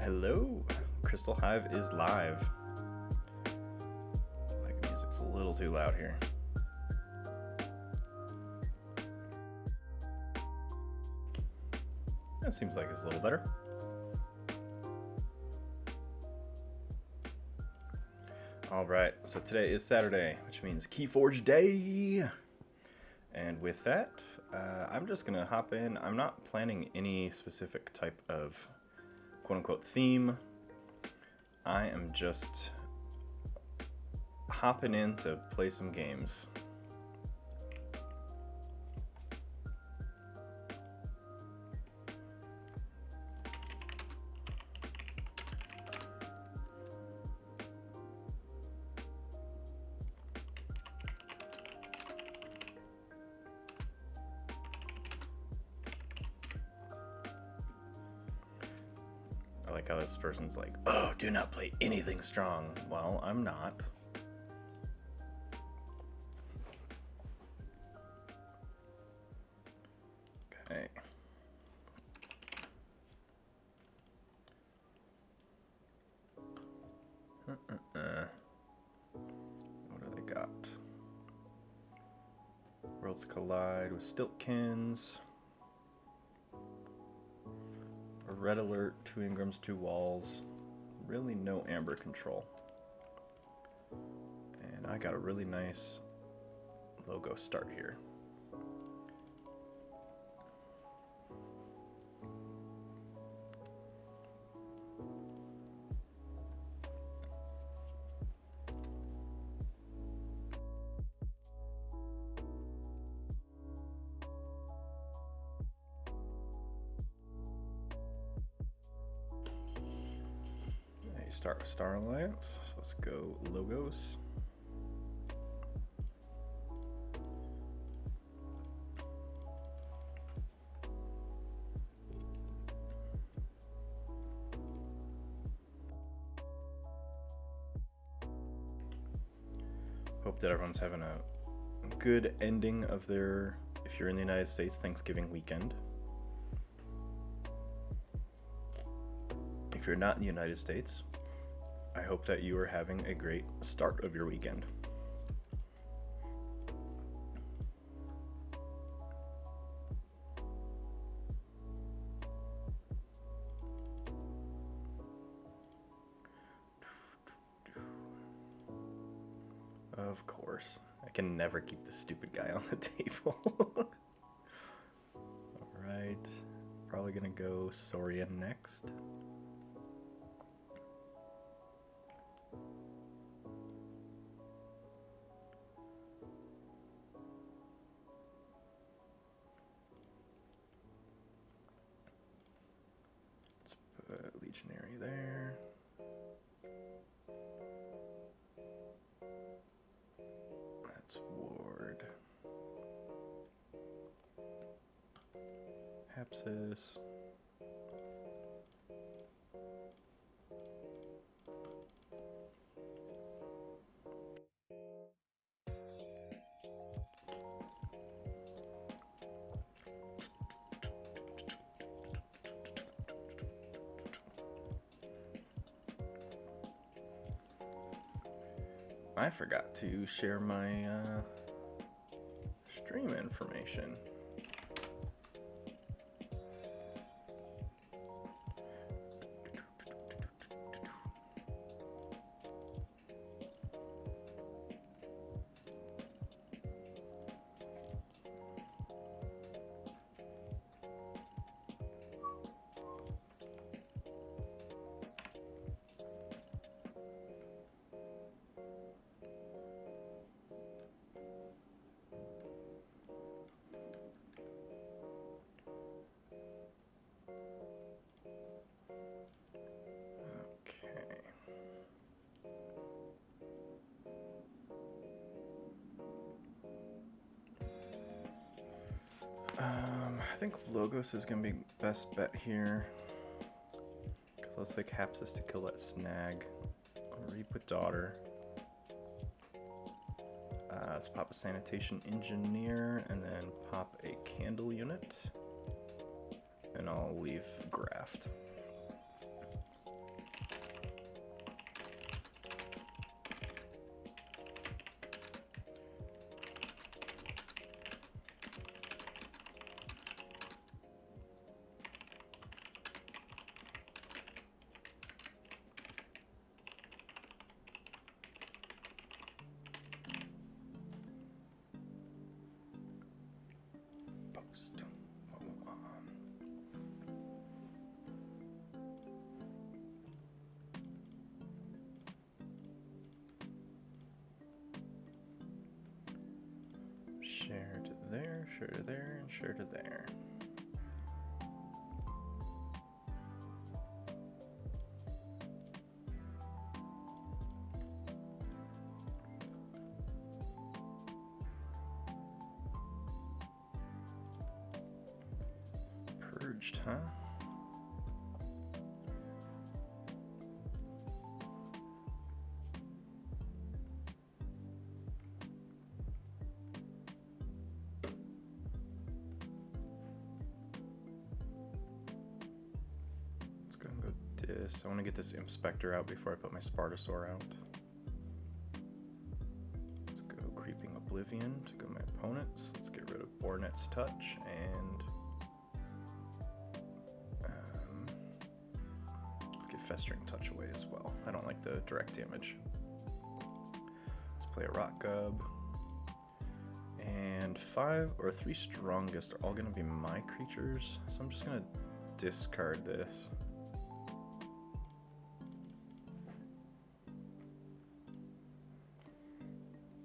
Hello, Crystal Hive is live. Like, music's a little too loud here. That seems like it's a little better. All right, so today is Saturday, which means Keyforge Day. And with that, I'm just gonna hop in. I'm not planning any specific type of quote-unquote theme. I am just hopping in to play some games. I like how this person's like, oh, do not play anything strong. Well, I'm not. Okay. What do they got? Worlds collide with Stiltkins. A red alert, 2 Ingrams, 2 walls. Really no amber control. And I got a really nice logo start here. Start with Star Alliance. So let's go logos. Hope that everyone's having a good ending of their, if you're in the United States, Thanksgiving weekend. If you're not in the United States, I hope that you are having a great start of your weekend. Of course. I can never keep the stupid guy on the table. Alright. Probably gonna go Saurian next. Legionary there. That's Ward. Hepsis. I forgot to share my stream information. I think Logos is going to be best bet here. Because let's take Hapsis to kill that snag. Re-put Daughter. Let's pop a Sanitation Engineer and then pop a Candle Unit. And I'll leave Graft. Ensure to there, ensure to there. Purged, huh? Let's go and go dis. I want to get this Inspector out before I put my Spartosaur out. Let's go Creeping Oblivion to go my opponents. Let's get rid of Bornet's Touch and let's get Festering Touch away as well. I don't like the direct damage. Let's play a Rock Gub. And 5 or 3 strongest are all going to be my creatures, so I'm just going to discard this.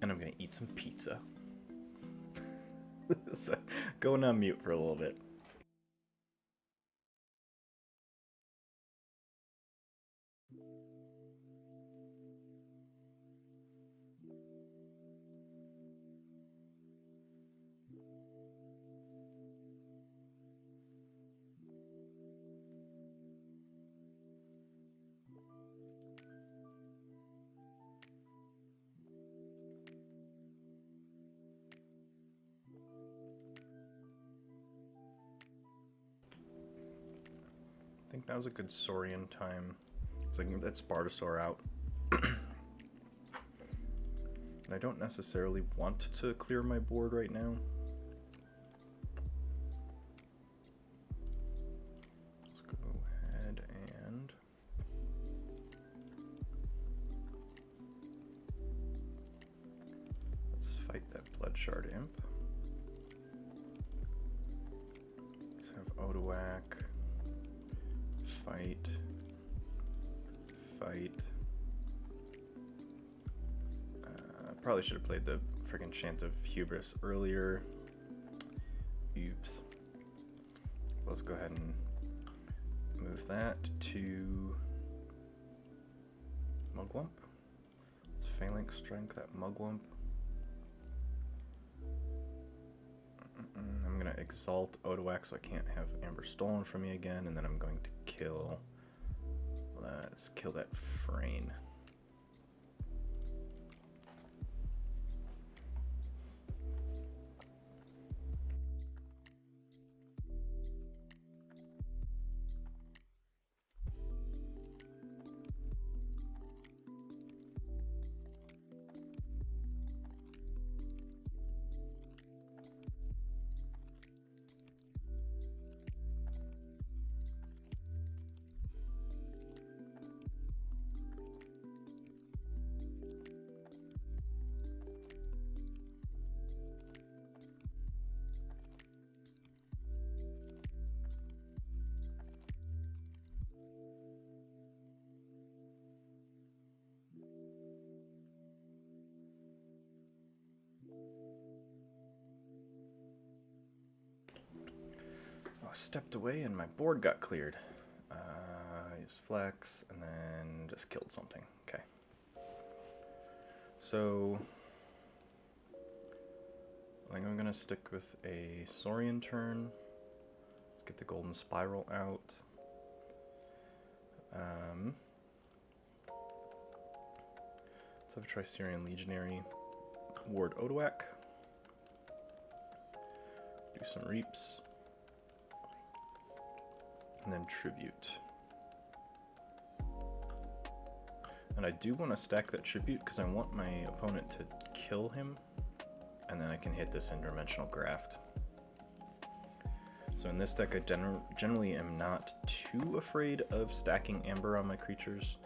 And I'm going to eat some pizza. So, going on mute for a little bit. I think now's a good Saurian time. It's like that Spartosaur out. And I don't necessarily want to clear my board right now. Let's go ahead and let's fight that Bloodshard Imp. Let's have Odoak. Fight. Probably should have played the friggin' Chant of Hubris earlier. Oops. Let's go ahead and move that to Mugwump. Let's Phalanx Strike that Mugwump. I'm gonna Exalt Odoak so I can't have Amber stolen from me again, and then I'm going to kill. Let's kill that Frayne. Stepped away and my board got cleared. Used Flex and then just killed something. Okay. So I think I'm gonna stick with a Saurian turn. Let's get the Golden Spiral out. Let's have a Tricerian Legionary. Ward Odoak. Do some Reaps. And then Tribute. And I do want to stack that Tribute because I want my opponent to kill him, and then I can hit this interdimensional graft. So in this deck I generally am not too afraid of stacking Amber on my creatures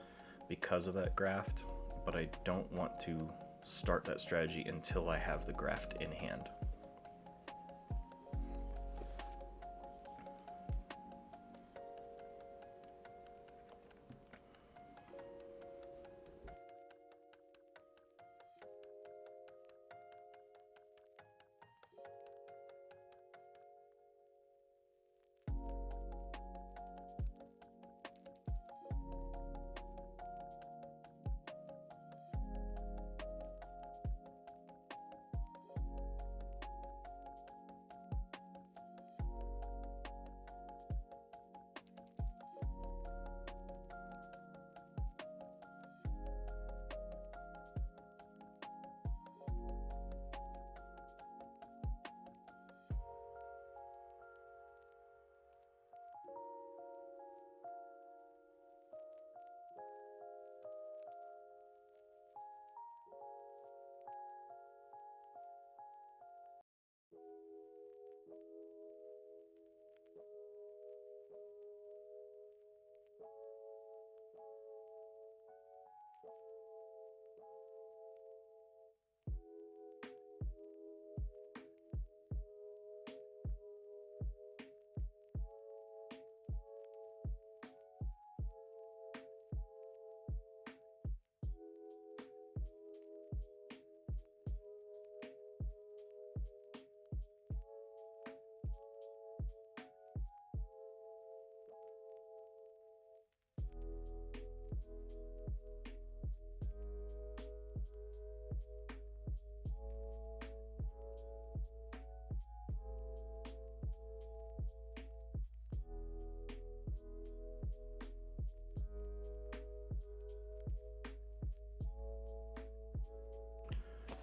because of that graft, but I don't want to start that strategy until I have the graft in hand.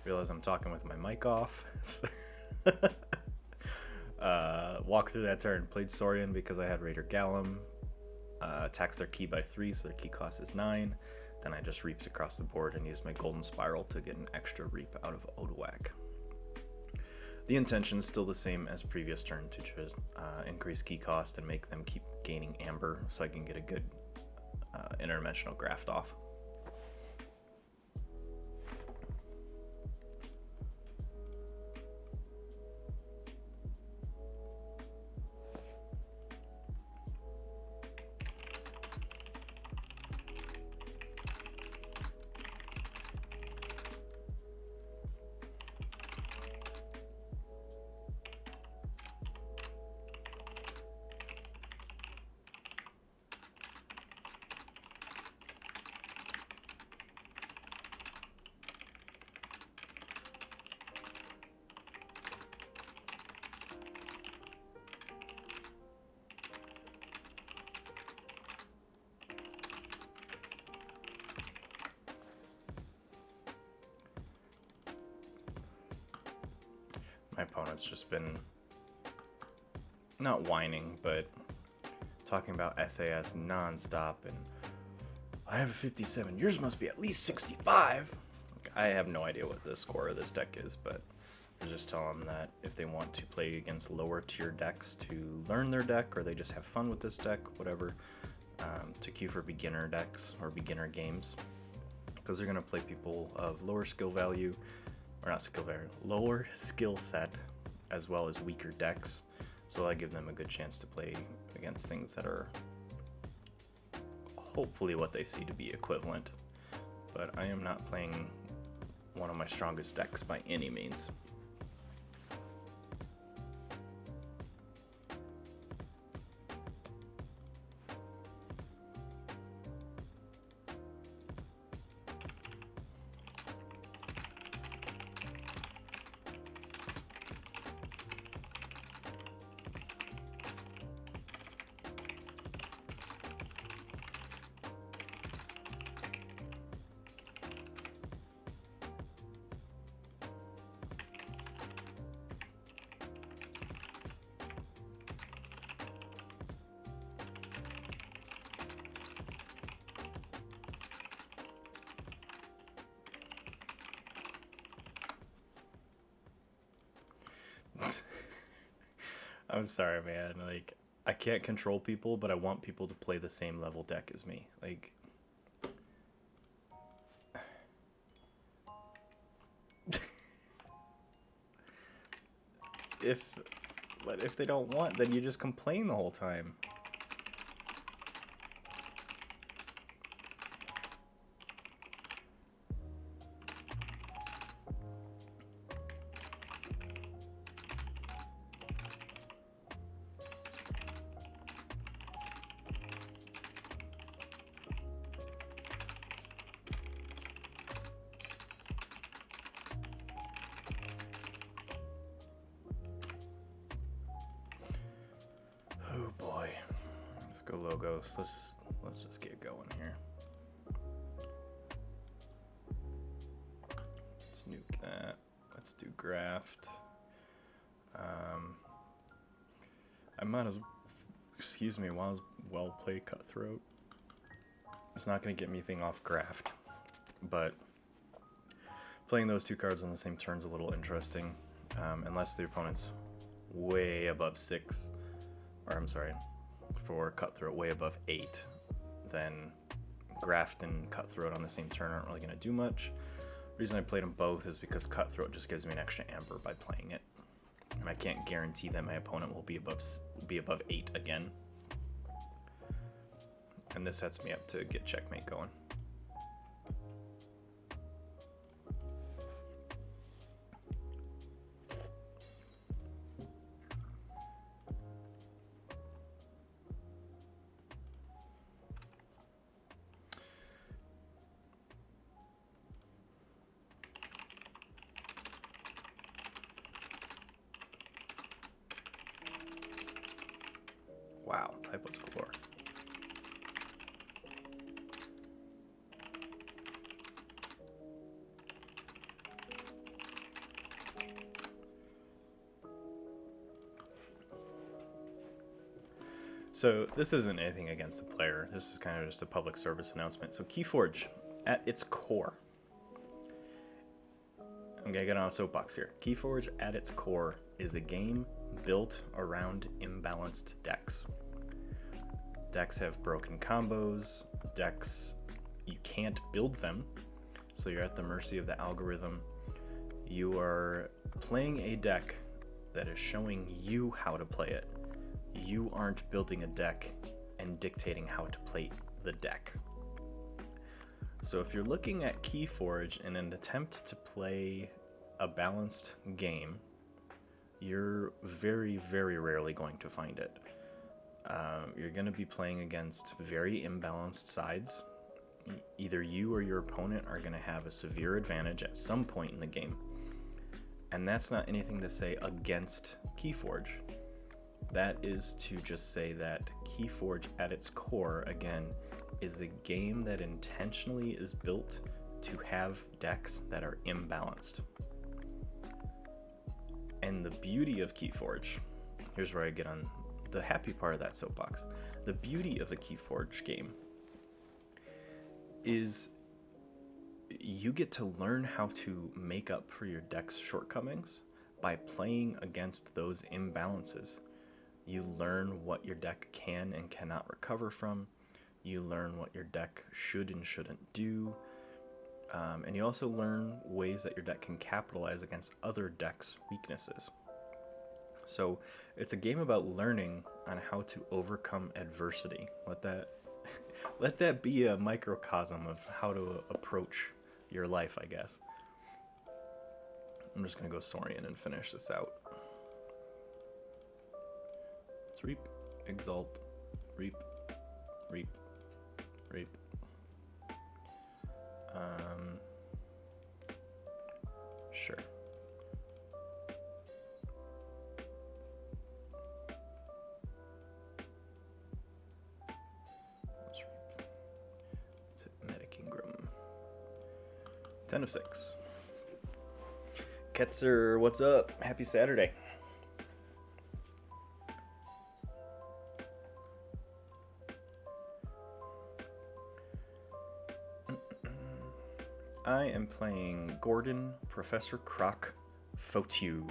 Realize I'm talking with my mic off. Walked through that turn, played Saurian because I had Raider Gallum. Attacks their key by 3, so their key cost is 9. Then I just reaped across the board and used my Golden Spiral to get an extra reap out of Odawak. The intention is still the same as previous turn, to just increase key cost and make them keep gaining Amber so I can get a good interdimensional graft off. My opponent's just been not whining, but talking about SAS nonstop, and I have a 57. Yours must be at least 65. I have no idea what the score of this deck is, but I just tell them that if they want to play against lower tier decks to learn their deck, or they just have fun with this deck, whatever, to queue for beginner decks or beginner games, because they're going to play people of lower skill value, or not skill value, lower skill set, as well as weaker decks. So I give them a good chance to play against things that are hopefully what they see to be equivalent. But I am not playing one of my strongest decks by any means. I'm sorry, man. Like, I can't control people, but I want people to play the same level deck as me. Like, but if they don't want, then you just complain the whole time. Oh boy. Let's go logos. Let's just get going here. Let's nuke that. Let's do graft. I might as well play Cutthroat. It's not going to get me anything off graft, but playing those two cards on the same turn is a little interesting, unless the opponent's way above 6, or I'm sorry, for Cutthroat way above 8, then graft and Cutthroat on the same turn aren't really going to do much. The reason I played them both is because Cutthroat just gives me an extra amber by playing it, and I can't guarantee that my opponent will be above 8 again. And this sets me up to get checkmate going. Wow, typo's galore. So this isn't anything against the player. This is kind of just a public service announcement. So Keyforge, at its core, I'm gonna get on a soapbox here. Keyforge, at its core, is a game built around imbalanced decks. Decks have broken combos. Decks, you can't build them, so you're at the mercy of the algorithm. You are playing a deck that is showing you how to play it. You aren't building a deck and dictating how to play the deck. So if you're looking at Keyforge in an attempt to play a balanced game, you're very, very rarely going to find it. You're going to be playing against very imbalanced sides. Either you or your opponent are going to have a severe advantage at some point in the game. And that's not anything to say against Keyforge. That is to just say that Keyforge at its core, again, is a game that intentionally is built to have decks that are imbalanced. And the beauty of Keyforge, here's where I get on the happy part of that soapbox. The beauty of the Keyforge game is you get to learn how to make up for your deck's shortcomings by playing against those imbalances. You learn what your deck can and cannot recover from. You learn what your deck should and shouldn't do. And you also learn ways that your deck can capitalize against other decks' weaknesses. So it's a game about learning on how to overcome adversity. Let that be a microcosm of how to approach your life, I guess. I'm just going to go Saurian and finish this out. Let's reap, exalt, reap, reap, reap. Sure. Let's reap. Let's hit Medic Ingram. 10 of 6. Ketzer, what's up? Happy Saturday. I am playing Gordon, Professor Croc, Fotu.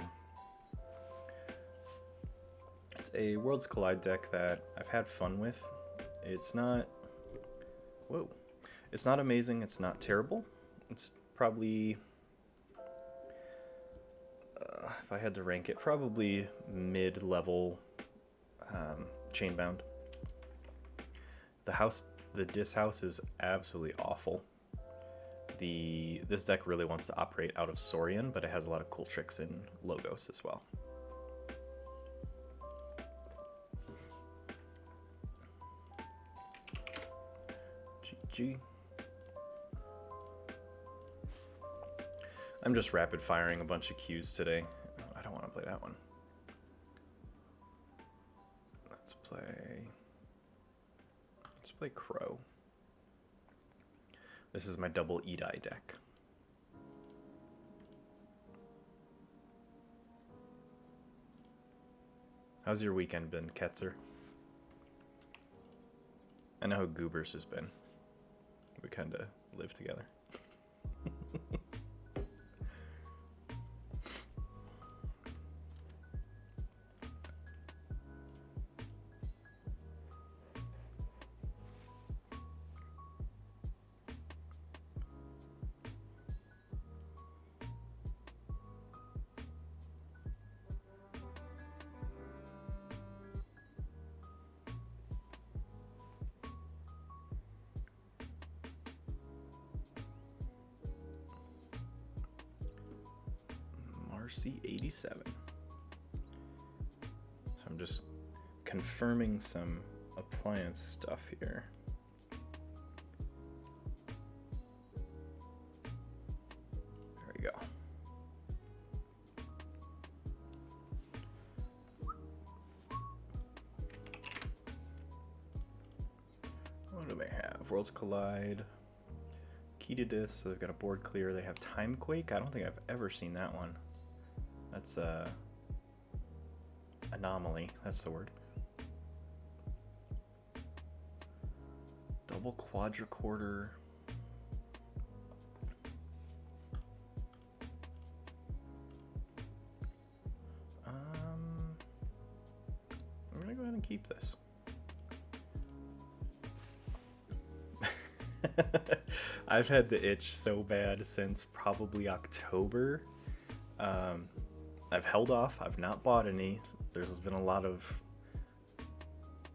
It's a Worlds Collide deck that I've had fun with. It's not... Whoa. It's not amazing, it's not terrible. It's probably... if I had to rank it, probably mid-level Chainbound. The Dis house is absolutely awful. This deck really wants to operate out of Saurian, but it has a lot of cool tricks in Logos as well. GG. I'm just rapid firing a bunch of Qs today. I don't want to play that one. Let's play Crow. This is my double Edai deck. How's your weekend been, Ketzer? I know how Goobers has been. We kind of live together. RC87. So I'm just confirming some appliance stuff here. There we go. What do they have? Worlds Collide. Key to Dis, so they've got a board clear. They have Timequake. I don't think I've ever seen that one. That's anomaly, that's the word. Double quadricorder. I'm gonna go ahead and keep this. I've had the itch so bad since probably October. I've held off. I've not bought any. There's been a lot of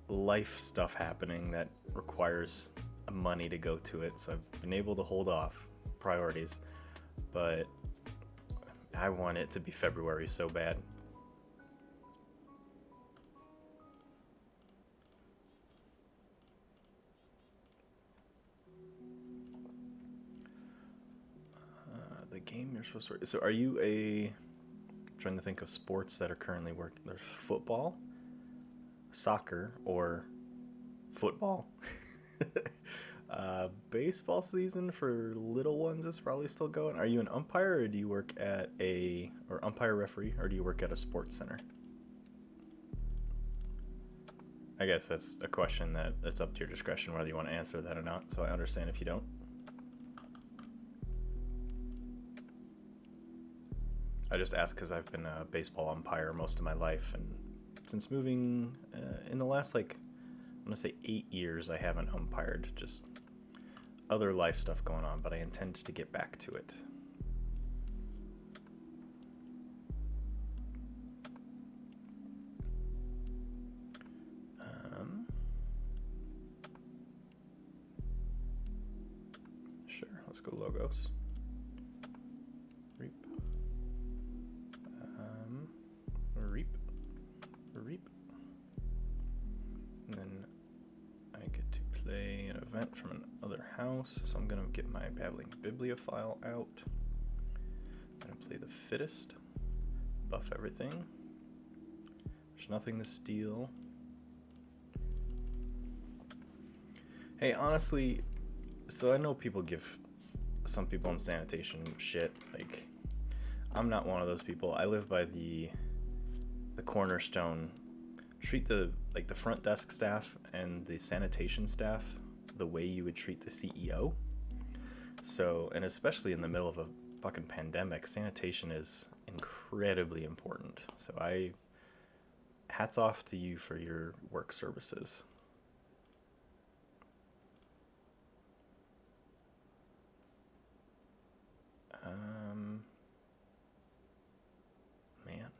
life stuff happening that requires money to go to it, so I've been able to hold off. Priorities. But I want it to be February so bad. The game you're supposed to... So are you I'm trying to think of sports that are currently working. There's football, soccer, or football. Baseball season for little ones is probably still going. Are you an umpire, or do you work at or umpire referee, or do you work at a sports center? I guess that's a question that's up to your discretion whether you want to answer that or not, so I understand if you don't. I just ask because I've been a baseball umpire most of my life, and since moving in the last, I'm going to say 8 years, I haven't umpired. Just other life stuff going on, but I intend to get back to it. Sure, let's go logos. Reap. Reap. And then I get to play an event from another house, so I'm going to get my Babbling Bibliophile out. I'm going to play the Fittest, buff everything. There's nothing to steal. Hey, honestly, so I know people give some people in sanitation shit. I'm not one of those people. I live by the cornerstone. Treat the front desk staff and the sanitation staff the way you would treat the CEO. So, and especially in the middle of a fucking pandemic, sanitation is incredibly important. So hats off to you for your work services. Man,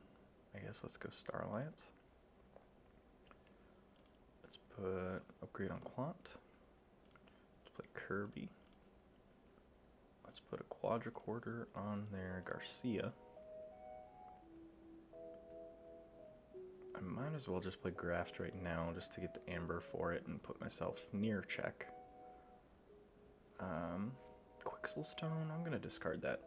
I guess let's go Star Alliance. Let's put upgrade on Quant. Let's play Kirby. Let's put a quadricorder on their Garcia. I might as well just play Graft right now just to get the Amber for it and put myself near check. Quixelstone, I'm going to discard that.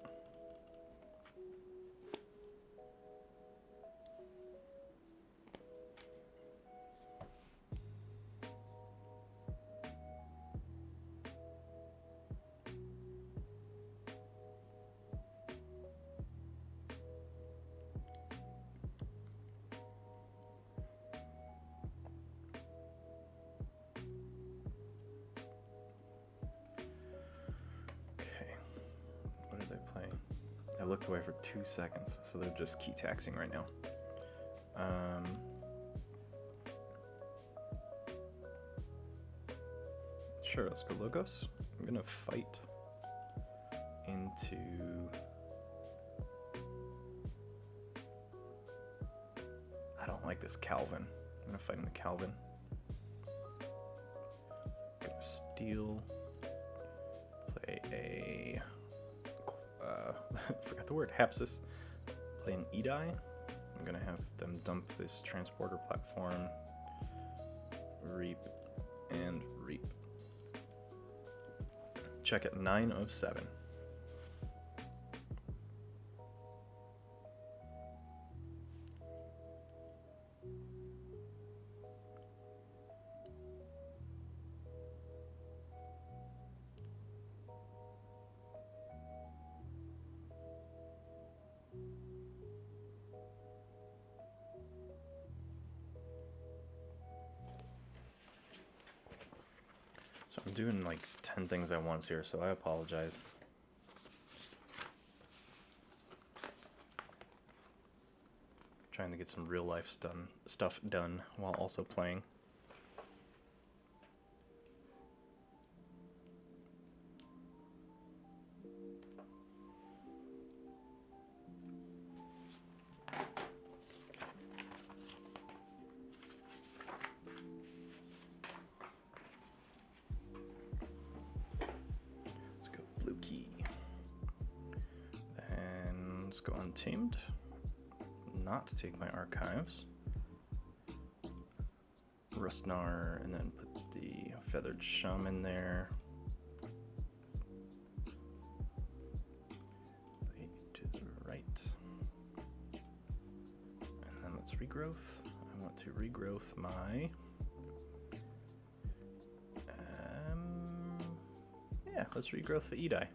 I looked away for 2 seconds, so they're just key taxing right now. Sure, let's go Logos. I'm gonna fight into... I don't like this Calvin. I'm gonna fight into Calvin. Gonna steal. Play a... forgot the word, Hapsis. Play an Edai. I'm gonna have them dump this transporter platform. Reap and reap. Check at 9 of 7. So I'm doing like 10 things at once here, so I apologize. Trying to get some real life stuff done while also playing. Let's go blue key. And let's go untamed. Not to take my archives. Rustnar, and then put the feathered shum in there. To the right. And then let's regrowth. I want to regrowth my yeah, let's regrowth the E-die.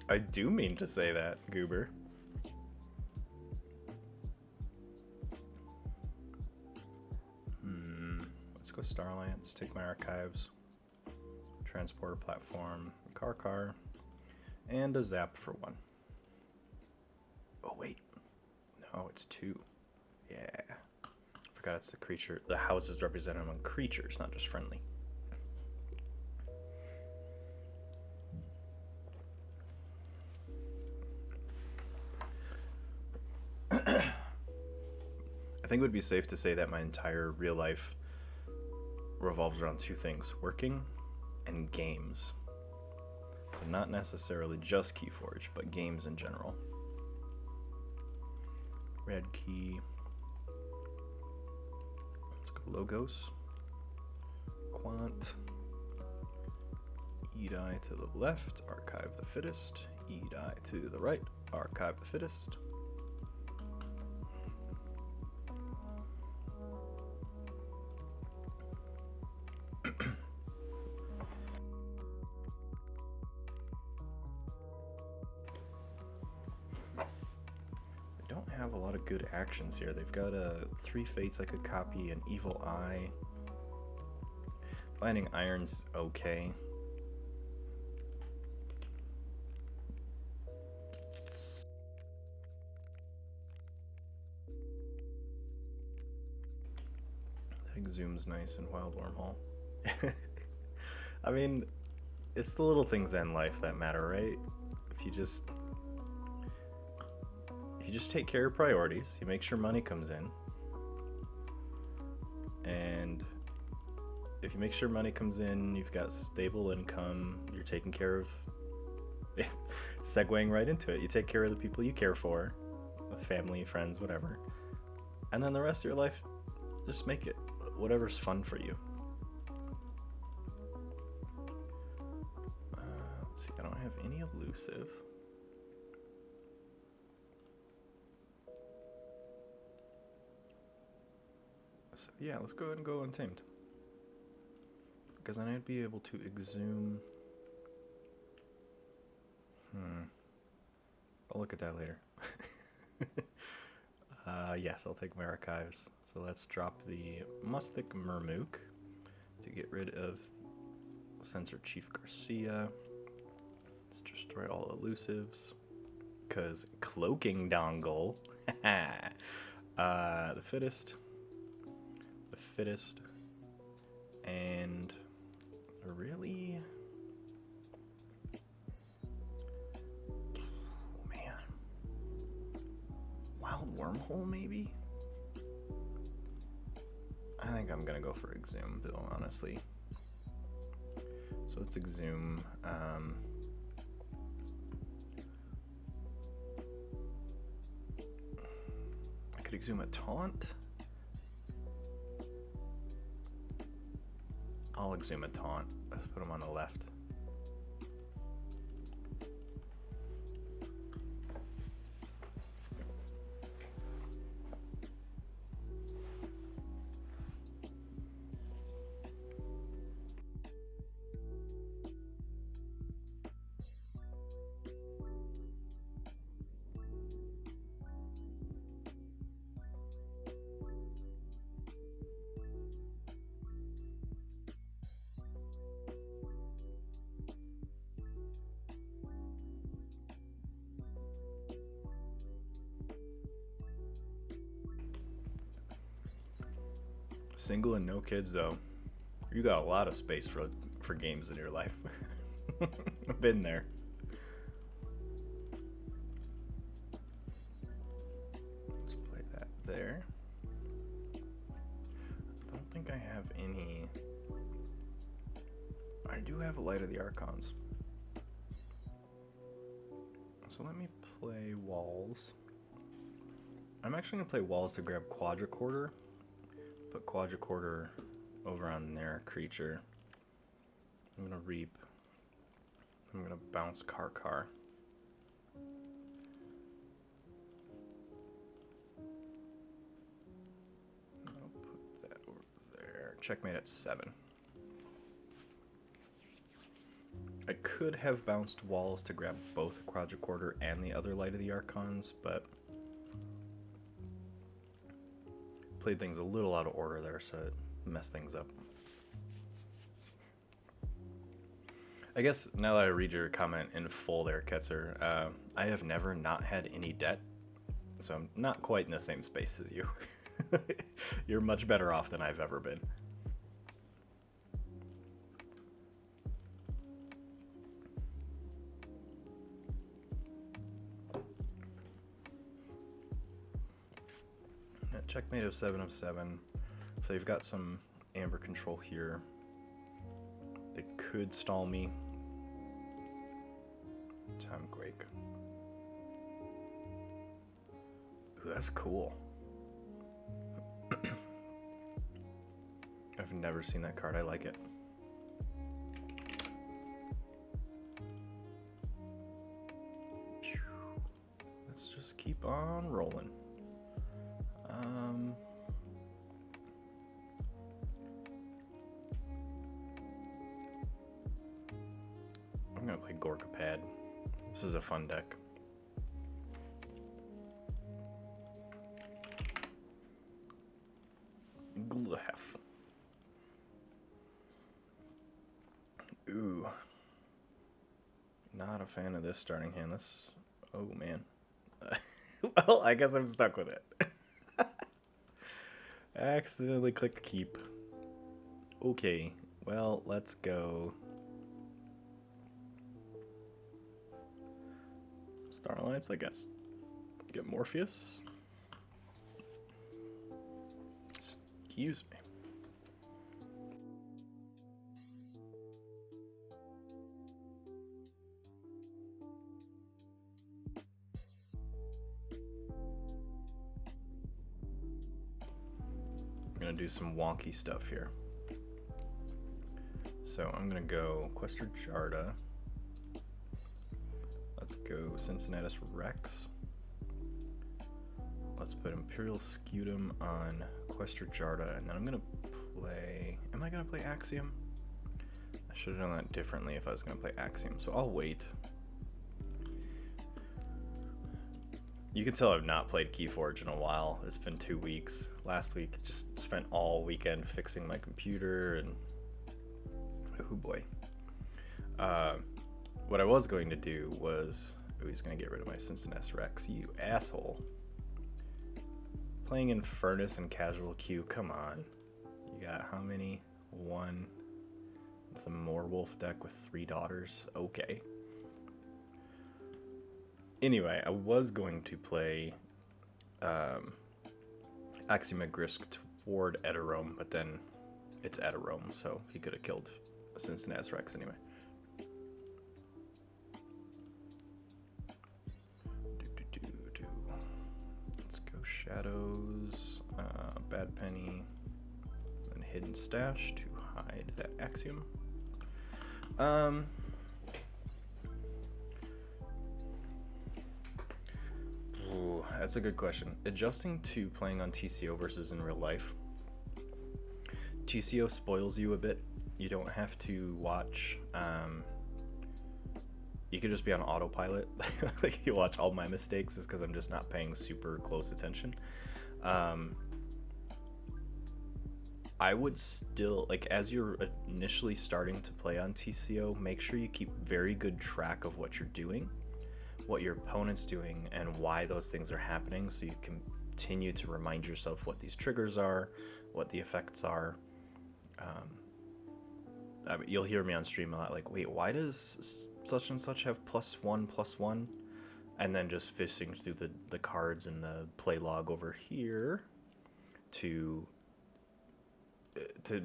I do mean to say that, Goober. Let's go Starlance, take my archives, transporter platform, car, and a zap for 1. Oh wait, no, it's 2. Yeah, forgot it's the creature. The house is represented among creatures, not just friendly. I think it would be safe to say that my entire real life revolves around 2 things: working and games. So not necessarily just Keyforge, but games in general. Red key. Let's go logos. Quant. E-die to the left, archive the fittest. E-die to the right, archive the fittest. Have a lot of good actions here. They've got 3 fates I could copy, an evil eye. Finding iron's okay. I think zoom's nice in Wild Wormhole. I mean, it's the little things in life that matter, right? If you just take care of priorities, you make sure money comes in, and if you make sure money comes in, you've got stable income, you're taking care of segueing right into it, you take care of the people you care for, family, friends, whatever, and then the rest of your life, just make it whatever's fun for you. Let's see, I don't have any elusive. So yeah, let's go ahead and go untamed. Because then I'd be able to exhume. I'll look at that later. Yes, I'll take my archives. So let's drop the Mustic Murmook to get rid of Sensor Chief Garcia. Let's destroy all elusives. Because Cloaking Dongle. The fittest. And really, oh man, Wild Wormhole maybe? I think I'm gonna go for Exhume though, honestly. So let's Exhume. I could Could Exuma Taunt? I'll Exuma Taunt. Let's put him on the left. Single and no kids, though. You got a lot of space for games in your life. I've been there. Let's play that there. I don't think I have any. I do have a Light of the Archons. So let me play Walls. I'm actually going to play Walls to grab Quadricorder. Put Quadricorder over on their creature. I'm going to Reap. I'm going to bounce Karkar. I'll put that over there. Checkmate at 7. I could have bounced Walls to grab both Quadricorder and the other Light of the Archons, but played things a little out of order there, so it messed things up. I guess now that I read your comment in full there, Ketzer, I have never not had any debt, so I'm not quite in the same space as you. You're much better off than I've ever been. Checkmate of 7 of 7. So they've got some Amber control here. They could stall me. Timequake. Ooh, that's cool. I've never seen that card. I like it. Let's just keep on rolling. I'm gonna play Gorkapad. This is a fun deck. Glahef. Ooh. Not a fan of this starting hand. This. Oh man. Well, I guess I'm stuck with it. Accidentally clicked keep. Okay, well, let's go. Star Alliance, I guess. Get Morpheus. Excuse me. I'm gonna do some wonky stuff here. So I'm gonna go Quester Jarda. Let's go Cincinnatus Rex. Let's put Imperial Scutum on Quester Jarda, and then I'm gonna play. Am I gonna play Axiom? I should have done that differently if I was gonna play Axiom, so I'll wait. You can tell I've not played Keyforge in a while. It's been 2 weeks. Last week, just spent all weekend fixing my computer, and oh boy. What I was going to do was, he's going to get rid of my Cincinnatus Rex, you asshole. Playing Infernus and Casual Q, come on. You got how many? 1. It's a Moorwolf deck with 3 daughters. Okay. Anyway, I was going to play Aximagrisk toward Eterome, but then it's Eterome, so he could have killed Cincinnatus Rex anyway. Let's go Shadows, Bad Penny, and Hidden Stash to hide that Axiom. Ooh, that's a good question. Adjusting to playing on TCO versus in real life. TCO spoils you a bit. You don't have to watch. You could just be on autopilot. Like you watch all my mistakes is because I'm just not paying super close attention. I would still, like, as you're initially starting to play on TCO, make sure you keep very good track of what you're doing, what your opponent's doing, and why those things are happening, so you can continue to remind yourself what these triggers are, what the effects are. I mean, you'll hear me on stream a lot like, wait, why does such and such have +1/+1? And then just fishing through the cards in the play log over here to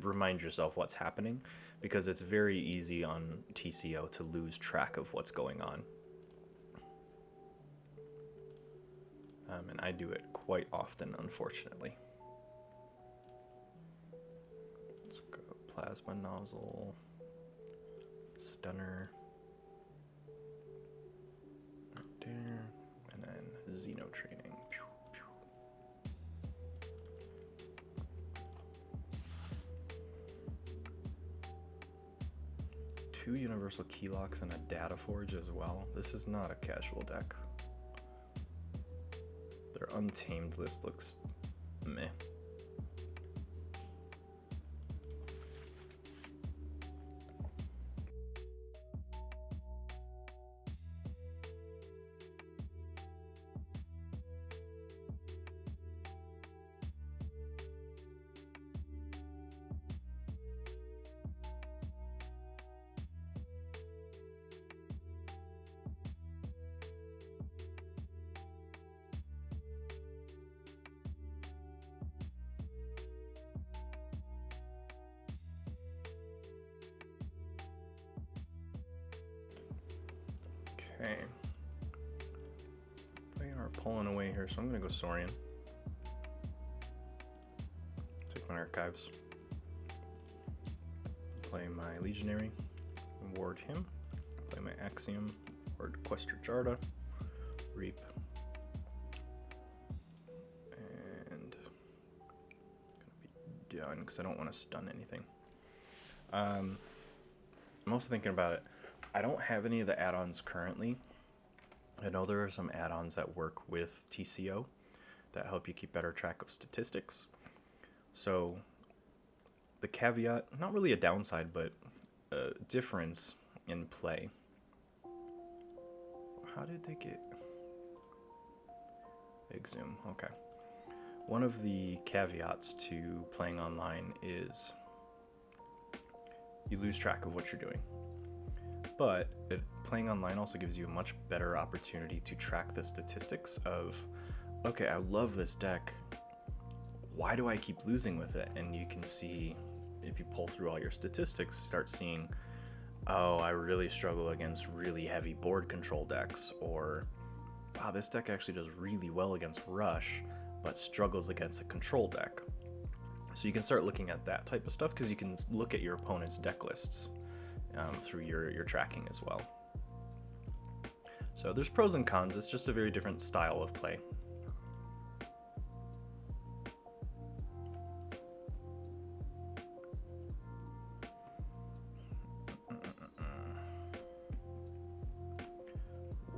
remind yourself what's happening, because it's very easy on TCO to lose track of what's going on. And I do it quite often, unfortunately. Let's go Plasma Nozzle, Stunner, right there, and then Xeno Training. 2 Universal Keylocks and a Data Forge as well. This is not a casual deck. Their Untamed list looks meh. Okay. They are pulling away here, so I'm going to go Saurian. Take my Archives. Play my Legionary. Ward him. Play my Axiom. Ward Quester Jarda. Reap. And gonna be done because I don't want to stun anything. I'm also thinking about it. I don't have any of the add-ons currently. I know there are some add-ons that work with TCO that help you keep better track of statistics. So the caveat, not really a downside, but a difference in play. How did they get big zoom? Okay. One of the caveats to playing online is you lose track of what you're doing. But playing online also gives you a much better opportunity to track the statistics of, okay, I love this deck. Why do I keep losing with it? And you can see, if you pull through all your statistics, start seeing, oh, I really struggle against really heavy board control decks, or wow, this deck actually does really well against Rush, but struggles against a control deck. So you can start looking at that type of stuff because you can look at your opponent's deck lists through your tracking as well. So there's pros and cons. It's just a very different style of play.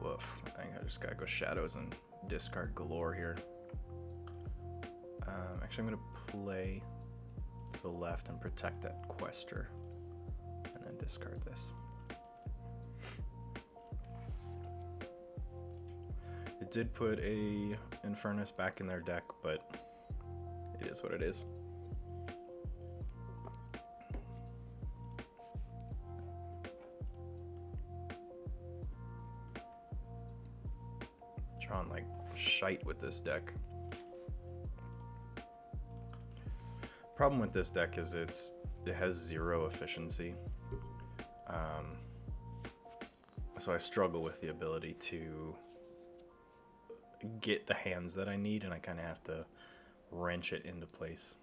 Woof. I think I just gotta go Shadows and discard galore here. Actually, I'm gonna play to the left and protect that Quester, and then discard this. It did put a Infernus back in their deck, but it is what it is. Drawing like shite with this deck. Problem with this deck is it has 0 efficiency. So I struggle with the ability to get the hands that I need, and I kind of have to wrench it into place.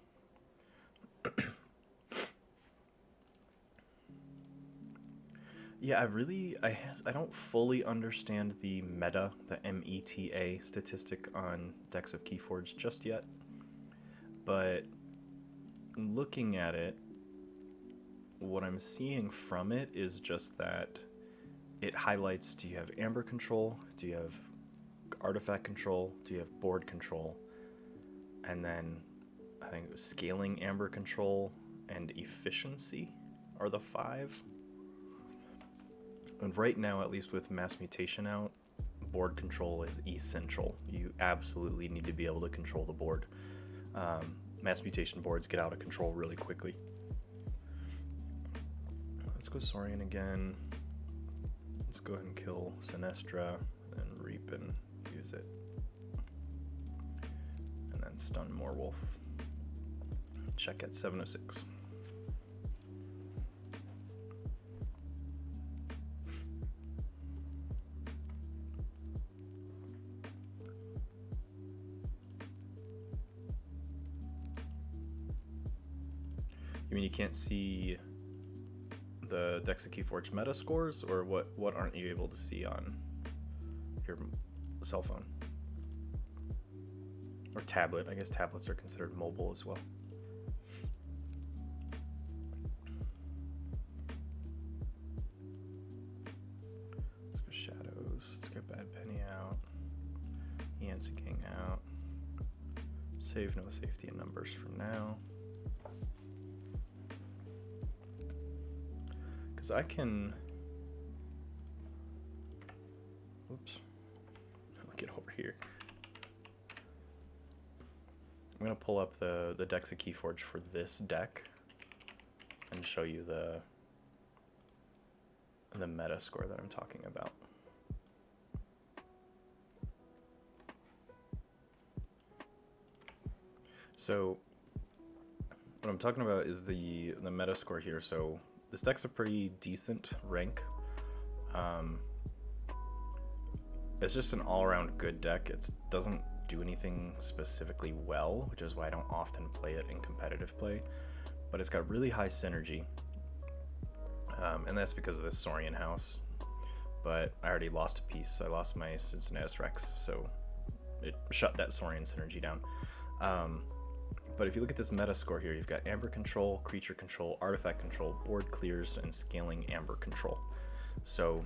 Yeah, I don't fully understand the meta, the META statistic on decks of Keyforge just yet. But looking at it, what I'm seeing from it is just that it highlights, do you have amber control, do you have artifact control, do you have board control, and then I think it was scaling amber control and efficiency are the 5. And right now, at least with mass mutation out, board control is essential. You absolutely need to be able to control the board. Mass mutation boards get out of control really quickly. Let's go Saurian again. Let's go ahead and kill Sinestra and Reap and use it. And then stun Moorwolf. Check at 706. You mean you can't see the decks of Keyforge meta scores, or what aren't you able to see on your cell phone? Or tablet? I guess tablets are considered mobile as well. Let's go Shadows. Let's get Bad Penny out. Yancy King out. Save no safety in numbers for now. Because I can... Oops. I'll get over here. I'm going to pull up the decks of Keyforge for this deck and show you the meta score that I'm talking about. So what I'm talking about is the meta score here. So this deck's a pretty decent rank. It's just an all-around good deck. It doesn't do anything specifically well, which is why I don't often play it in competitive play. But it's got really high synergy, and that's because of this Saurian house. But I already lost a piece. I lost my Cincinnatus Rex, so it shut that Saurian synergy down. But if you look at this meta score here, you've got Amber Control, Creature Control, Artifact Control, Board Clears, and Scaling Amber Control. So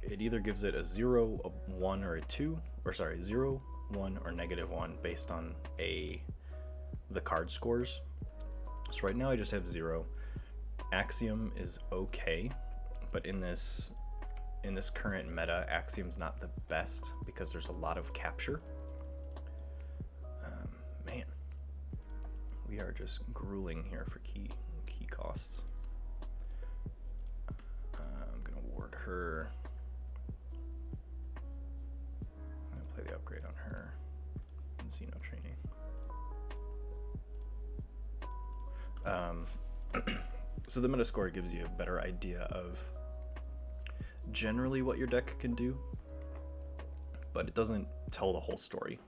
it either gives it a 0, a 1, or a 2, or sorry, 0, 1, or -1 based on the card scores. So right now I just have 0. Axiom is okay, but in this current meta, Axiom's not the best because there's a lot of capture. Man, we are just grueling here for key costs. I'm gonna ward her. I'm gonna play the upgrade on her. And Xeno training. So the meta score gives you a better idea of generally what your deck can do, but it doesn't tell the whole story.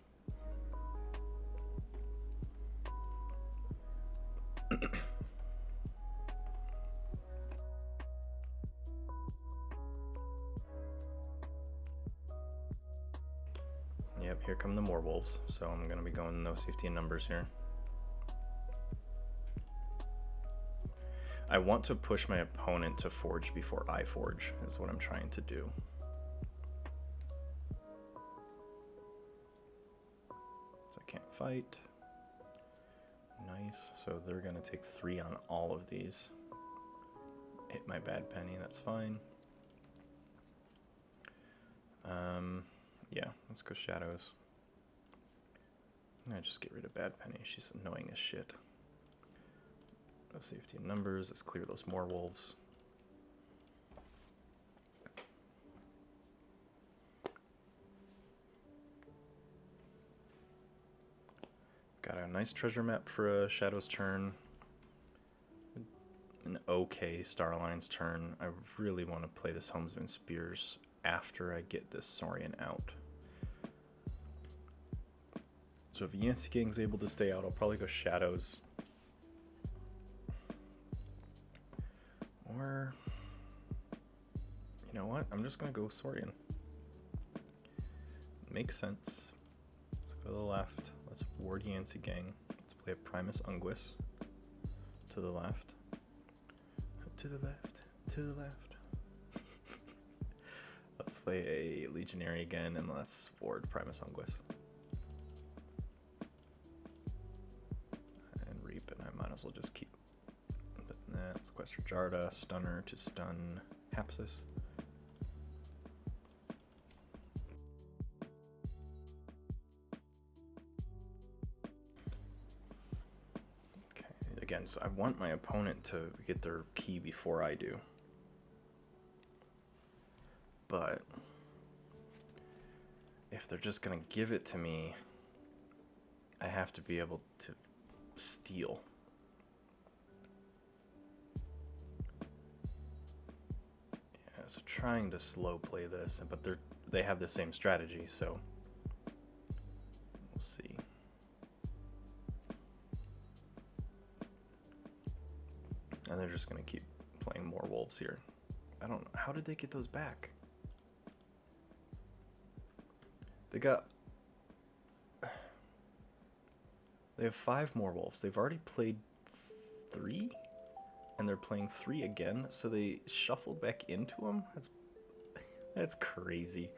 Yep, here come the Moorwolves, so I'm going to be going no safety in numbers here. I want to push my opponent to forge before I forge, is what I'm trying to do. So I can't fight. Nice, so they're going to take 3 on all of these. Hit my Bad Penny, that's fine. Yeah, let's go Shadows. I'm gonna just get rid of Bad Penny, she's annoying as shit. No safety in numbers, let's clear those Moorwolves. Got a nice treasure map for a Shadow's turn. An okay Star Alliance turn. I really want to play this Helmsman Spears after I get this Saurian out. So if Yancey Gang's able to stay out, I'll probably go Shadows. Or, you know what? I'm just going to go Saurian. Makes sense. Let's go to the left. Let's ward Yancey Gang. Let's play a Primus Unguis. To the left. To the left. To the left. Let's play a Legionary again, and let's ward Primus Unguis. And Reap, and I might as well just keep putting that. Sequester Jarda, Stunner to stun Hapsis. Okay, again, so I want my opponent to get their key before I do. But if they're just gonna give it to me, I have to be able to steal. Yeah, so trying to slow play this, but they have the same strategy, so we'll see. And they're just gonna keep playing more wolves here. I don't know, how did they get those back? They have 5 more wolves. They've already played 3, and they're playing 3 again. So they shuffled back into them. That's crazy.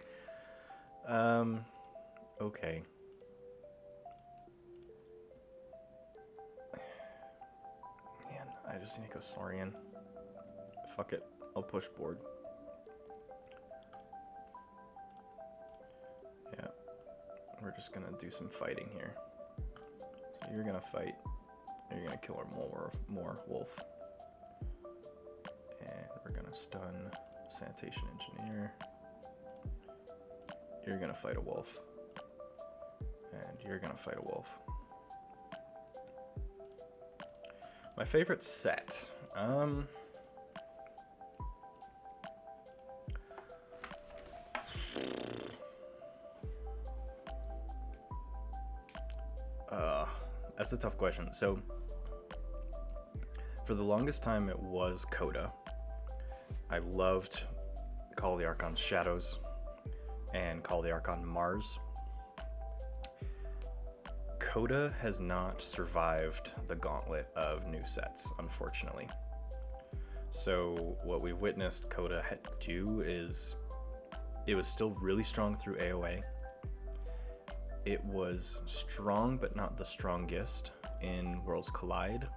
Okay. Man, I just need to go Saurian. Fuck it. I'll push board. Yeah. We're just gonna do some fighting here. So you're gonna fight. You're gonna kill our more wolf. And we're gonna stun Sanitation Engineer. You're gonna fight a wolf. And you're gonna fight a wolf. My favorite set. That's a tough question. So, for the longest time, it was Coda. I loved Call of the Archon's Shadows and Call of the Archon Mars. Coda has not survived the gauntlet of new sets, unfortunately. So, what we've witnessed Coda do is it was still really strong through AoA. It was strong, but not the strongest in Worlds Collide.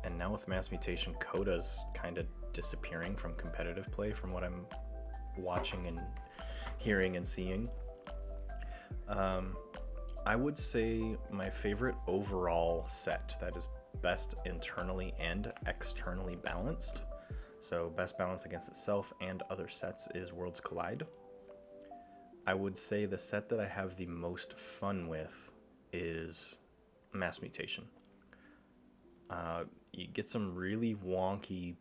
And now with Mass Mutation, Coda's kind of disappearing from competitive play from what I'm watching and hearing and seeing. I would say my favorite overall set that is best internally and externally balanced, so best balance against itself and other sets, is Worlds Collide. I would say the set that I have the most fun with is Mass Mutation. You get some really wonky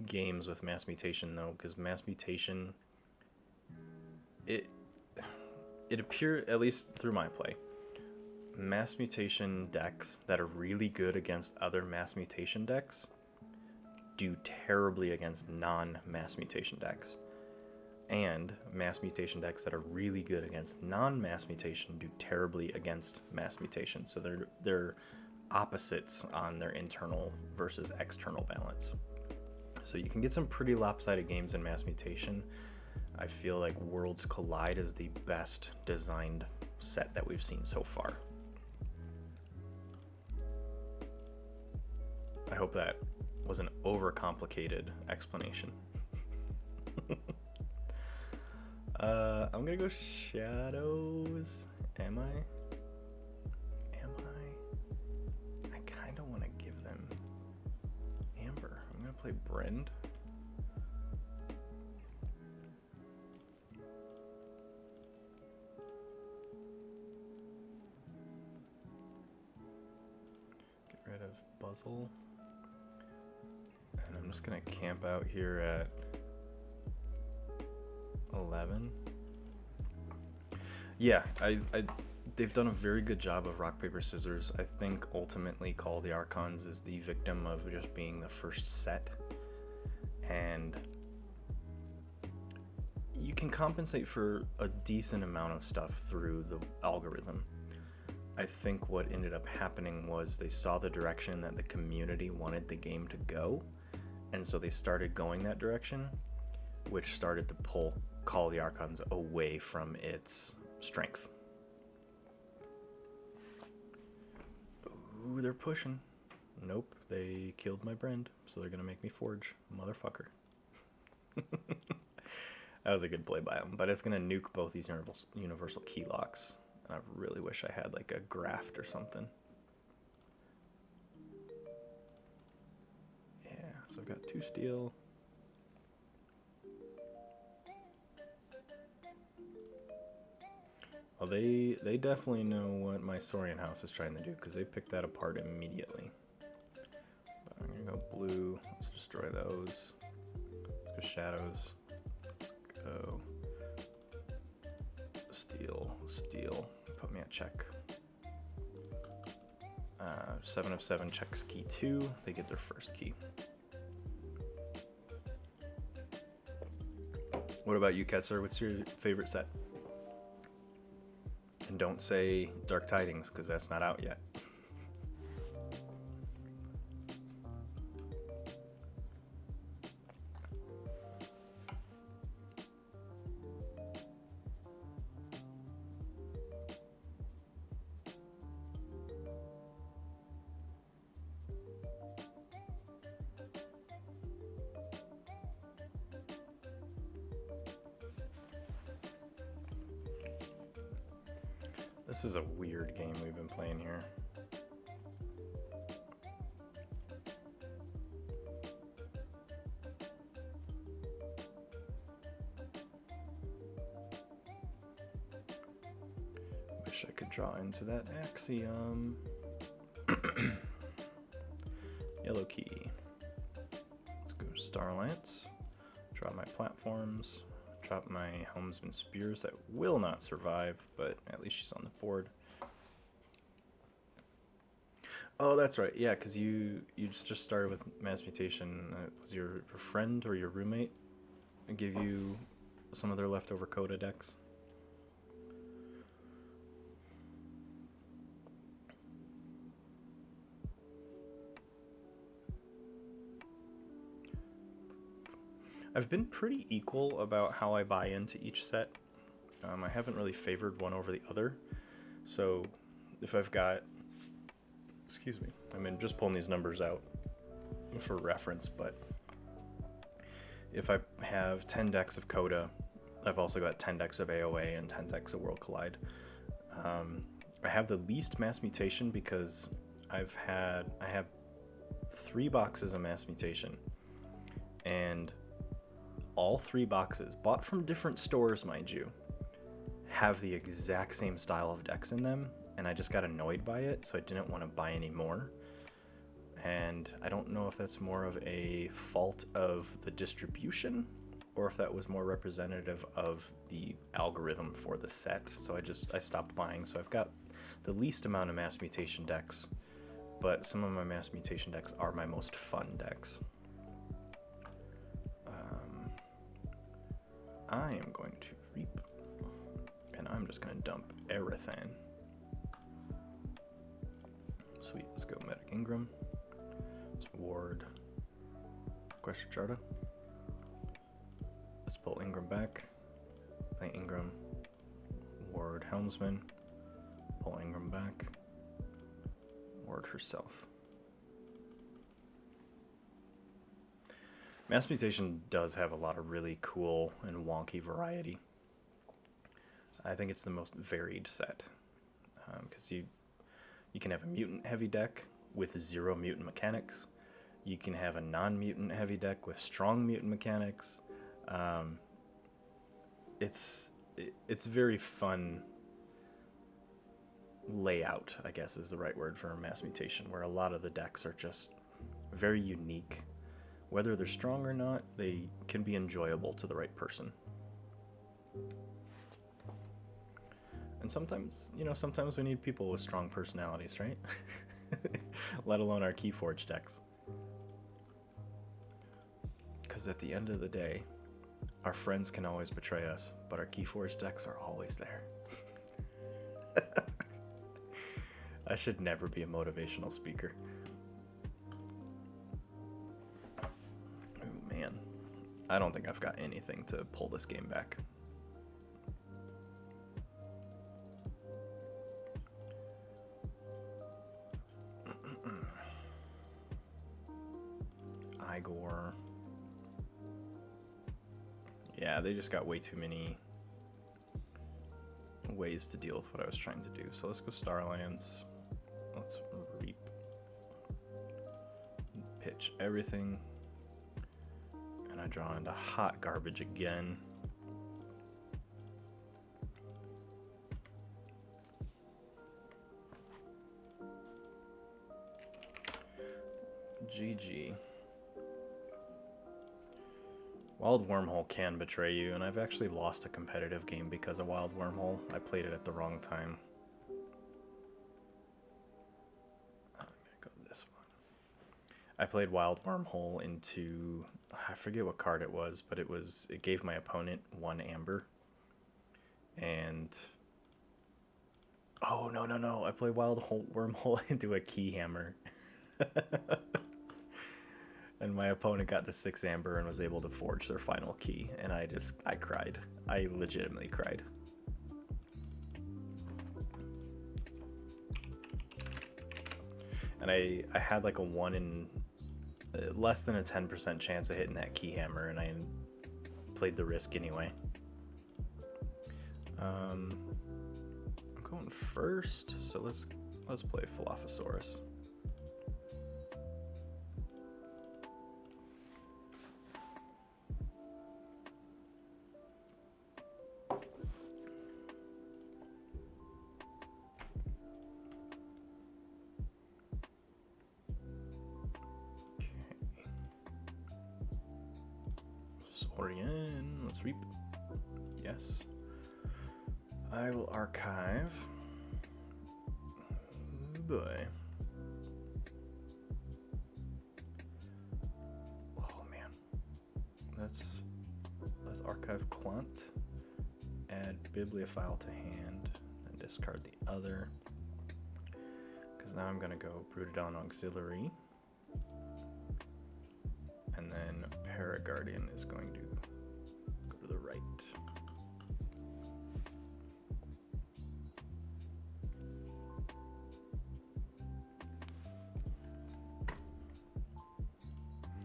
games with Mass Mutation though, because Mass Mutation, it appears, at least through my play, Mass Mutation decks that are really good against other Mass Mutation decks do terribly against non-Mass Mutation decks. And Mass Mutation decks that are really good against non-Mass Mutation do terribly against Mass Mutation. So they're opposites on their internal versus external balance. So you can get some pretty lopsided games in Mass Mutation. I feel like Worlds Collide is the best designed set that we've seen so far. I hope that was an overcomplicated explanation. I'm gonna go Shadows. Am I? I kind of want to give them Amber. I'm gonna play Brend. Get rid of Buzzle. And I'm just gonna camp out here at 11. Yeah, I they've done a very good job of rock, paper, scissors. I think ultimately Call of the Archons is the victim of just being the first set. And you can compensate for a decent amount of stuff through the algorithm. I think what ended up happening was they saw the direction that the community wanted the game to go, and so they started going that direction, which started to pull Call of the Archons away from its strength. Ooh, they're pushing. Nope, they killed my Brand, so they're gonna make me forge, motherfucker. That was a good play by them, but it's gonna nuke both these universal key locks. And I really wish I had like a graft or something. Yeah, so I've got 2 steel. Well, they definitely know what my Saurian house is trying to do, because they picked that apart immediately. But I'm gonna go blue. Let's destroy those. Let's go shadows. Let's go steel. Put me at check. 7 of 7 checks key 2. They get their first key. What about you, Ketzer? What's your favorite set? And don't say Dark Tidings, because that's not out yet. This is a weird game we've been playing here. Wish I could draw into that axiom. Yellow key. Let's go to Starlance. Draw my platforms. Drop my Helmsman Spears that will not survive, but at least she's on the board. Oh, that's right. Yeah, because you just started with Mass Mutation. Was your friend or your roommate give you some of their leftover Coda decks? I've been pretty equal about how I buy into each set. I haven't really favored one over the other. So if I've got, excuse me, I mean, just pulling these numbers out for reference, but if I have 10 decks of Coda, I've also got 10 decks of AOA and 10 decks of World Collide. I have the least Mass Mutation because I have 3 boxes of Mass Mutation, and all 3 boxes, bought from different stores, mind you, have the exact same style of decks in them, and I just got annoyed by it, so I didn't want to buy any more. And I don't know if that's more of a fault of the distribution, or if that was more representative of the algorithm for the set, so I stopped buying. So I've got the least amount of Mass Mutation decks, but some of my Mass Mutation decks are my most fun decks. I am going to reap, and I'm just going to dump Erethan. Sweet, let's go Medic Ingram. Let's ward Question Charta. Let's pull Ingram back. Play Ingram. Ward Helmsman. Pull Ingram back. Ward herself. Mass Mutation does have a lot of really cool and wonky variety. I think it's the most varied set, because you can have a mutant heavy deck with 0 mutant mechanics. You can have a non-mutant heavy deck with strong mutant mechanics. It's very fun layout, I guess is the right word for Mass Mutation, where a lot of the decks are just very unique. Whether they're strong or not, they can be enjoyable to the right person. And sometimes, sometimes we need people with strong personalities, right? Let alone our Keyforge decks. Because at the end of the day, our friends can always betray us, but our Keyforge decks are always there. I should never be a motivational speaker. Oh man, I don't think I've got anything to pull this game back. Igor. Yeah, they just got way too many ways to deal with what I was trying to do. So let's go Starlands. Let's reap. Pitch everything. And I draw into hot garbage again. GG. Wild Wormhole can betray you, and I've actually lost a competitive game because of Wild Wormhole. I played it at the wrong time. I'm gonna go this one. I played Wild Wormhole into, I forget what card it was, but it gave my opponent 1 amber. And oh no, I played Wild Wormhole into a Keyhammer. And my opponent got the 6 amber and was able to forge their final key. And I cried. I legitimately cried. And I had like a 1 in less than a 10% chance of hitting that Keyhammer, and I played the risk anyway. I'm going first, so let's play Philophosaurus. Saurian, let's reap. Yes. I will archive. Oh boy. Oh man. Let's archive Quant. Add bibliophile to hand and discard the other. Because now I'm gonna go Brutodon Auxiliary. And then Paraguardian is going to go to the right.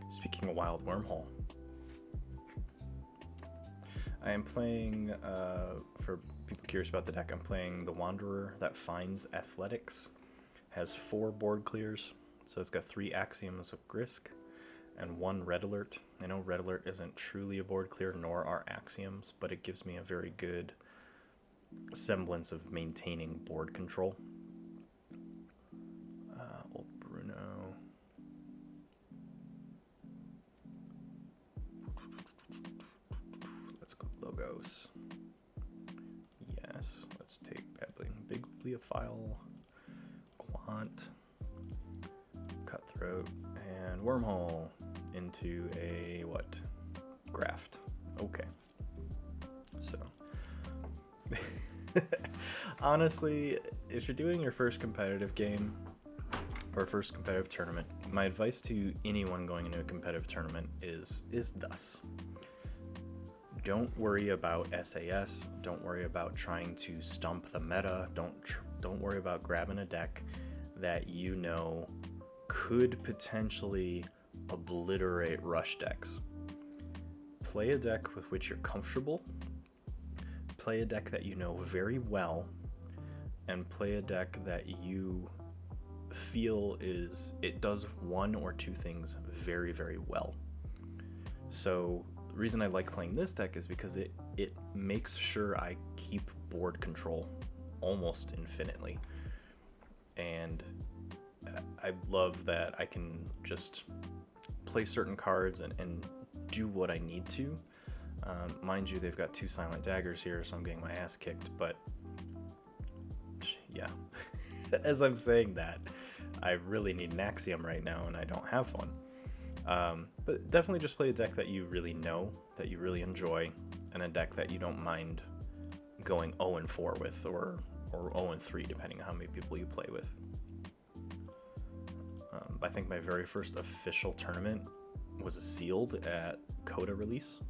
Speaking of Wild Wormhole, I am playing, for people curious about the deck, I'm playing the Wanderer that finds Athletics. Has 4 board clears, so it's got 3 Axioms of Grisk and 1 Red Alert. I know Red Alert isn't truly a board clear, nor are Axioms, but it gives me a very good semblance of maintaining board control. Old Bruno. Let's go Logos. Yes, let's take Babbling Bibliophile, Quant, Cutthroat, and Wormhole into a what? Graft. Okay. So honestly, if you're doing your first competitive game or first competitive tournament, my advice to anyone going into a competitive tournament is thus. Don't worry about SAS. Don't worry about trying to stump the meta. Don't worry about grabbing a deck that you know could potentially obliterate rush decks. Play a deck with which you're comfortable. Play a deck that you know very well, and play a deck that you feel it does 1 or 2 things very, very well. So the reason I like playing this deck is because it makes sure I keep board control almost infinitely. And I love that I can just play certain cards and do what I need to. Mind you, they've got 2 Silent Daggers here, so I'm getting my ass kicked, but As I'm saying that, I really need an Axiom right now, and I don't have one. But definitely just play a deck that you really know, that you really enjoy, and a deck that you don't mind going 0-4 with, or 0-3, depending on how many people you play with. I think my very first official tournament was a sealed at Coda release,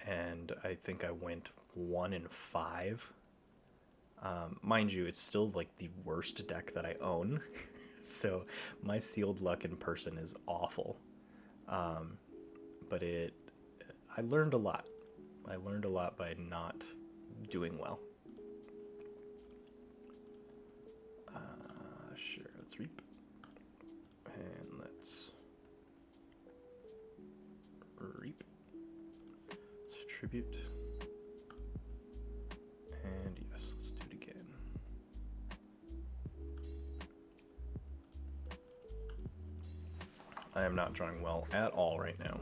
and I think I went 1-5. Mind you, it's still like the worst deck that I own, so my sealed luck in person is awful. But I learned a lot. I learned a lot by not doing well. Sure, let's reap. And let's reap. Let's tribute. And yes, let's do it again. I am not drawing well at all right now.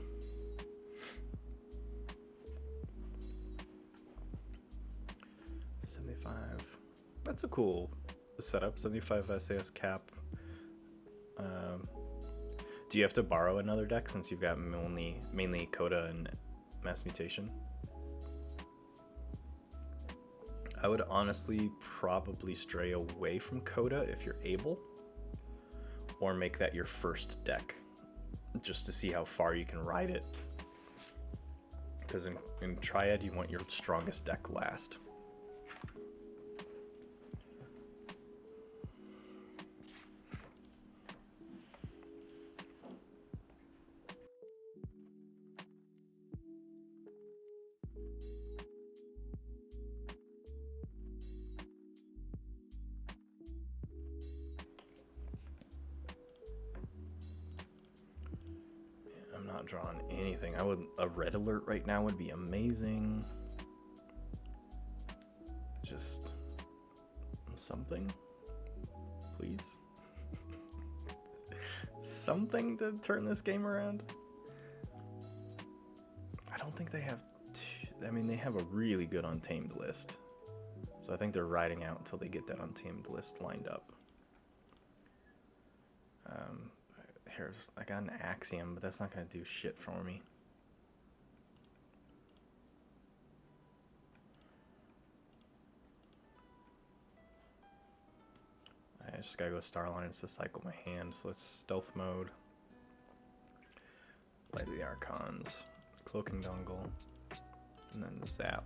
That's a cool setup. 75 SAS cap. Do you have to borrow another deck since you've got mainly Coda and Mass Mutation? I would honestly probably stray away from Coda if you're able, or make that your first deck, just to see how far you can ride it. Because in Triad, you want your strongest deck last. Not drawing anything. A red alert right now would be amazing. Just something, please. Something to turn this game around. I don't think they have. I mean, they have a really good Untamed list, so I think they're riding out until they get that Untamed list lined up. I got an Axiom, but that's not going to do shit for me. I just gotta go Starlines to cycle my hand, so let's Stealth Mode. Light the Archons, Cloaking Dongle, and then Zap.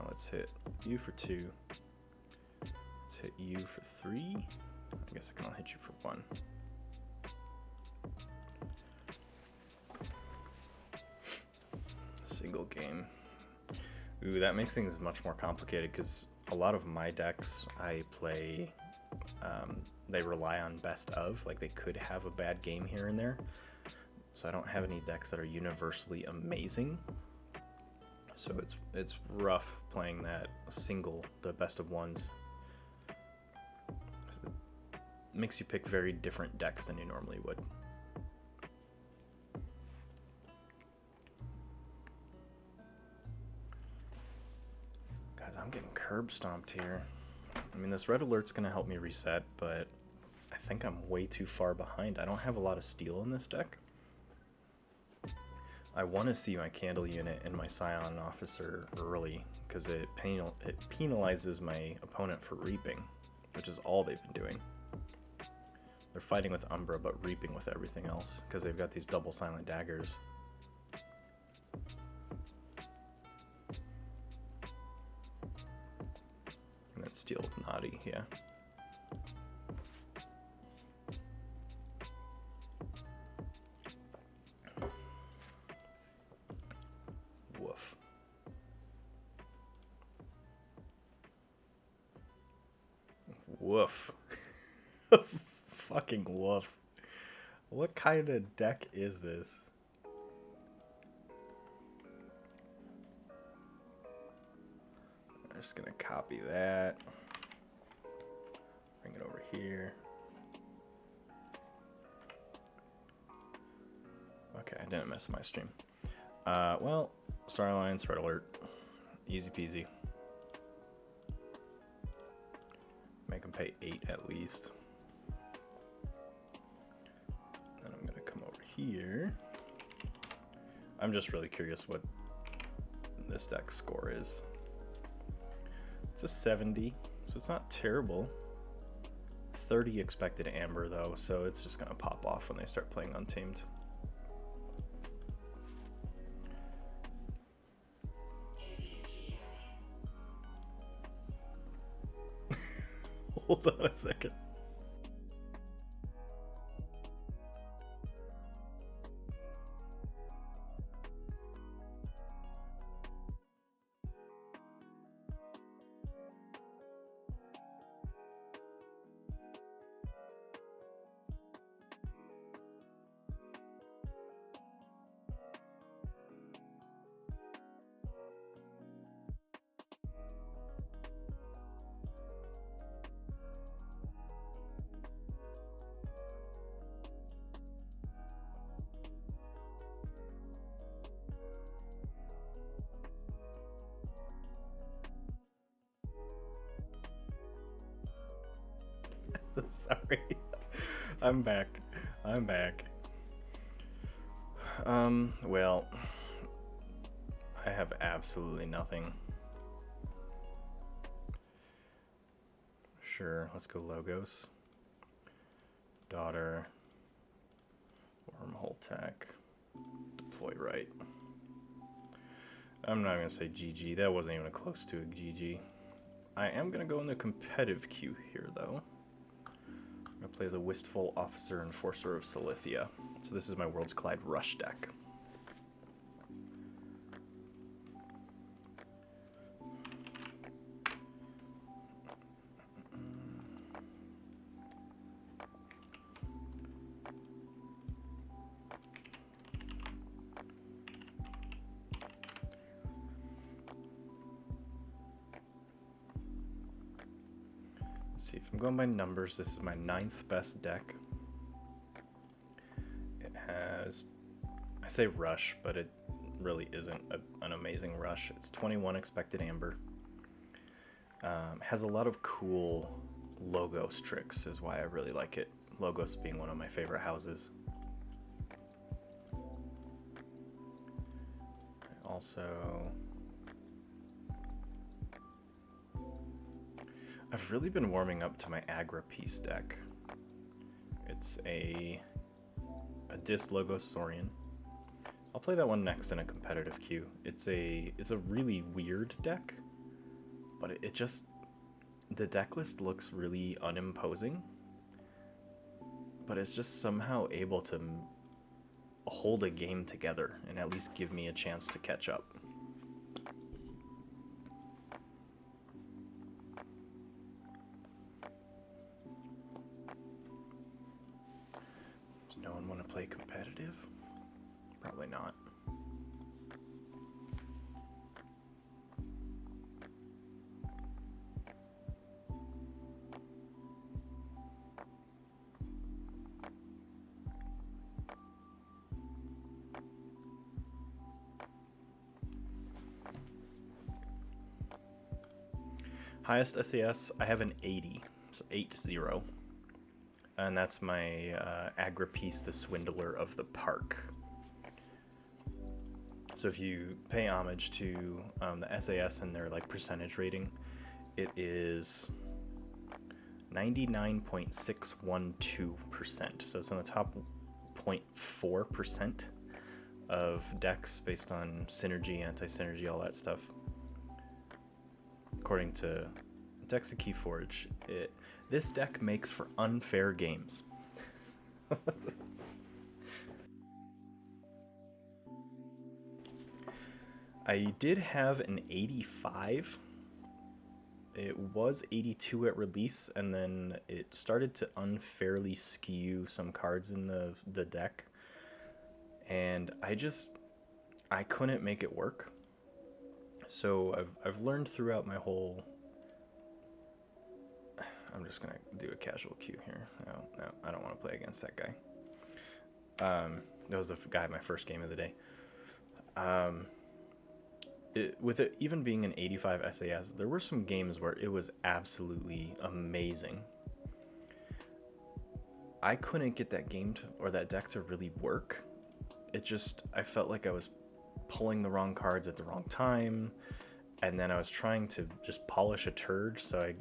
Let's hit you for 2. Let's hit you for 3. I guess I can only hit you for 1. Single game. Ooh, that makes things much more complicated because a lot of my decks I play, they rely on best of. Like, they could have a bad game here and there. So I don't have any decks that are universally amazing. So it's rough playing that single, the best of ones. It makes you pick very different decks than you normally would. I'm getting curb stomped here. I mean, this red alert's gonna help me reset, but I think I'm way too far behind. I don't have a lot of steel in this deck. I want to see my Candle unit and my Scion Officer early, because it penalizes my opponent for reaping, which is all they've been doing. They're fighting with Umbra, but reaping with everything else, because they've got these double silent daggers. Steal with Naughty, yeah. Woof. Woof. Fucking woof. What kind of deck is this? I'm just gonna copy that, bring it over here. Okay, I didn't mess with my stream. Well, Star Alliance, Red Alert, easy peasy. Make them pay least. Then I'm gonna come over here. I'm just really curious what this deck's score is. It's a 70, so it's not terrible. 30 expected amber though, so it's just gonna pop off when they start playing Untamed. Hold on a second. Sorry. I'm back. Well, I have absolutely nothing. Sure, let's go Logos. Daughter. Wormhole Tech. Deploy right. I'm not gonna say GG. That wasn't even close to a GG. I am gonna go in the competitive queue here though. I'm gonna play the Wistful Officer Enforcer of Silithia. So this is my Worlds Collide Rush deck. Let's see, if I'm going by numbers, this is my 9th best deck. It has, I say rush, but it really isn't an amazing rush. It's 21 expected amber. Has a lot of cool Logos tricks is why I really like it. Logos being one of my favorite houses. Also, I've really been warming up to my Agra Piece deck. It's a Dis Logos Saurian. I'll play that one next in a competitive queue. It's a really weird deck, but it just, the deck list looks really unimposing, but it's just somehow able to hold a game together and at least give me a chance to catch up. Does no one want to play competitive? Probably not. Highest SAS, I have an 80, so 8-0. And that's my Agra Piece, the Swindler of the Park. So if you pay homage to the SAS and their like percentage rating, it is 99.612%. So it's in the top 0.4% of decks based on synergy, anti-synergy, all that stuff. According to decks of Keyforge, this deck makes for unfair games. I did have an 85. It was 82 at release, and then it started to unfairly skew some cards in the deck. And I couldn't make it work. So I've learned throughout my whole... I'm just gonna do a casual queue here. No, I don't want to play against that guy. That was the guy my first game of the day. With it even being an 85 SAS, there were some games where it was absolutely amazing. I couldn't get that game to, or that deck to really work. I felt like I was pulling the wrong cards at the wrong time, and then I was trying to just polish a turd, so I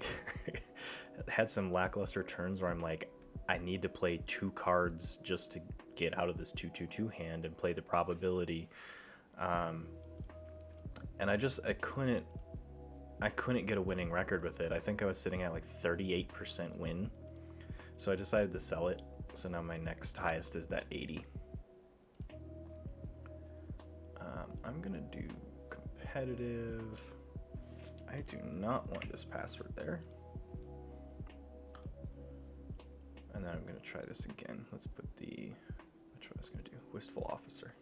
had some lackluster turns where I'm like, I need to play 2 cards just to get out of this 2/2/2 hand and play the probability. And I couldn't get a winning record with it. I think I was sitting at like 38% win. So I decided to sell it. So now my next highest is that 80. I'm gonna do competitive. I do not want this password there. And then I'm gonna try this again. Let's put which one I was gonna do? Wistful Officer.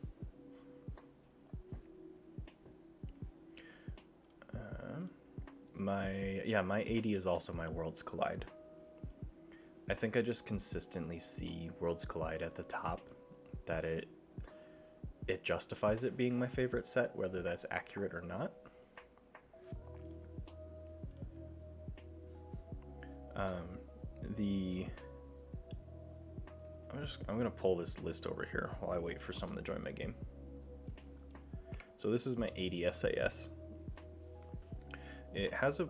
My 80 is also my Worlds Collide. I think I just consistently see Worlds Collide at the top, that it justifies it being my favorite set, whether that's accurate or not. I'm gonna pull this list over here while I wait for someone to join my game. So this is my 80 SAS. It has a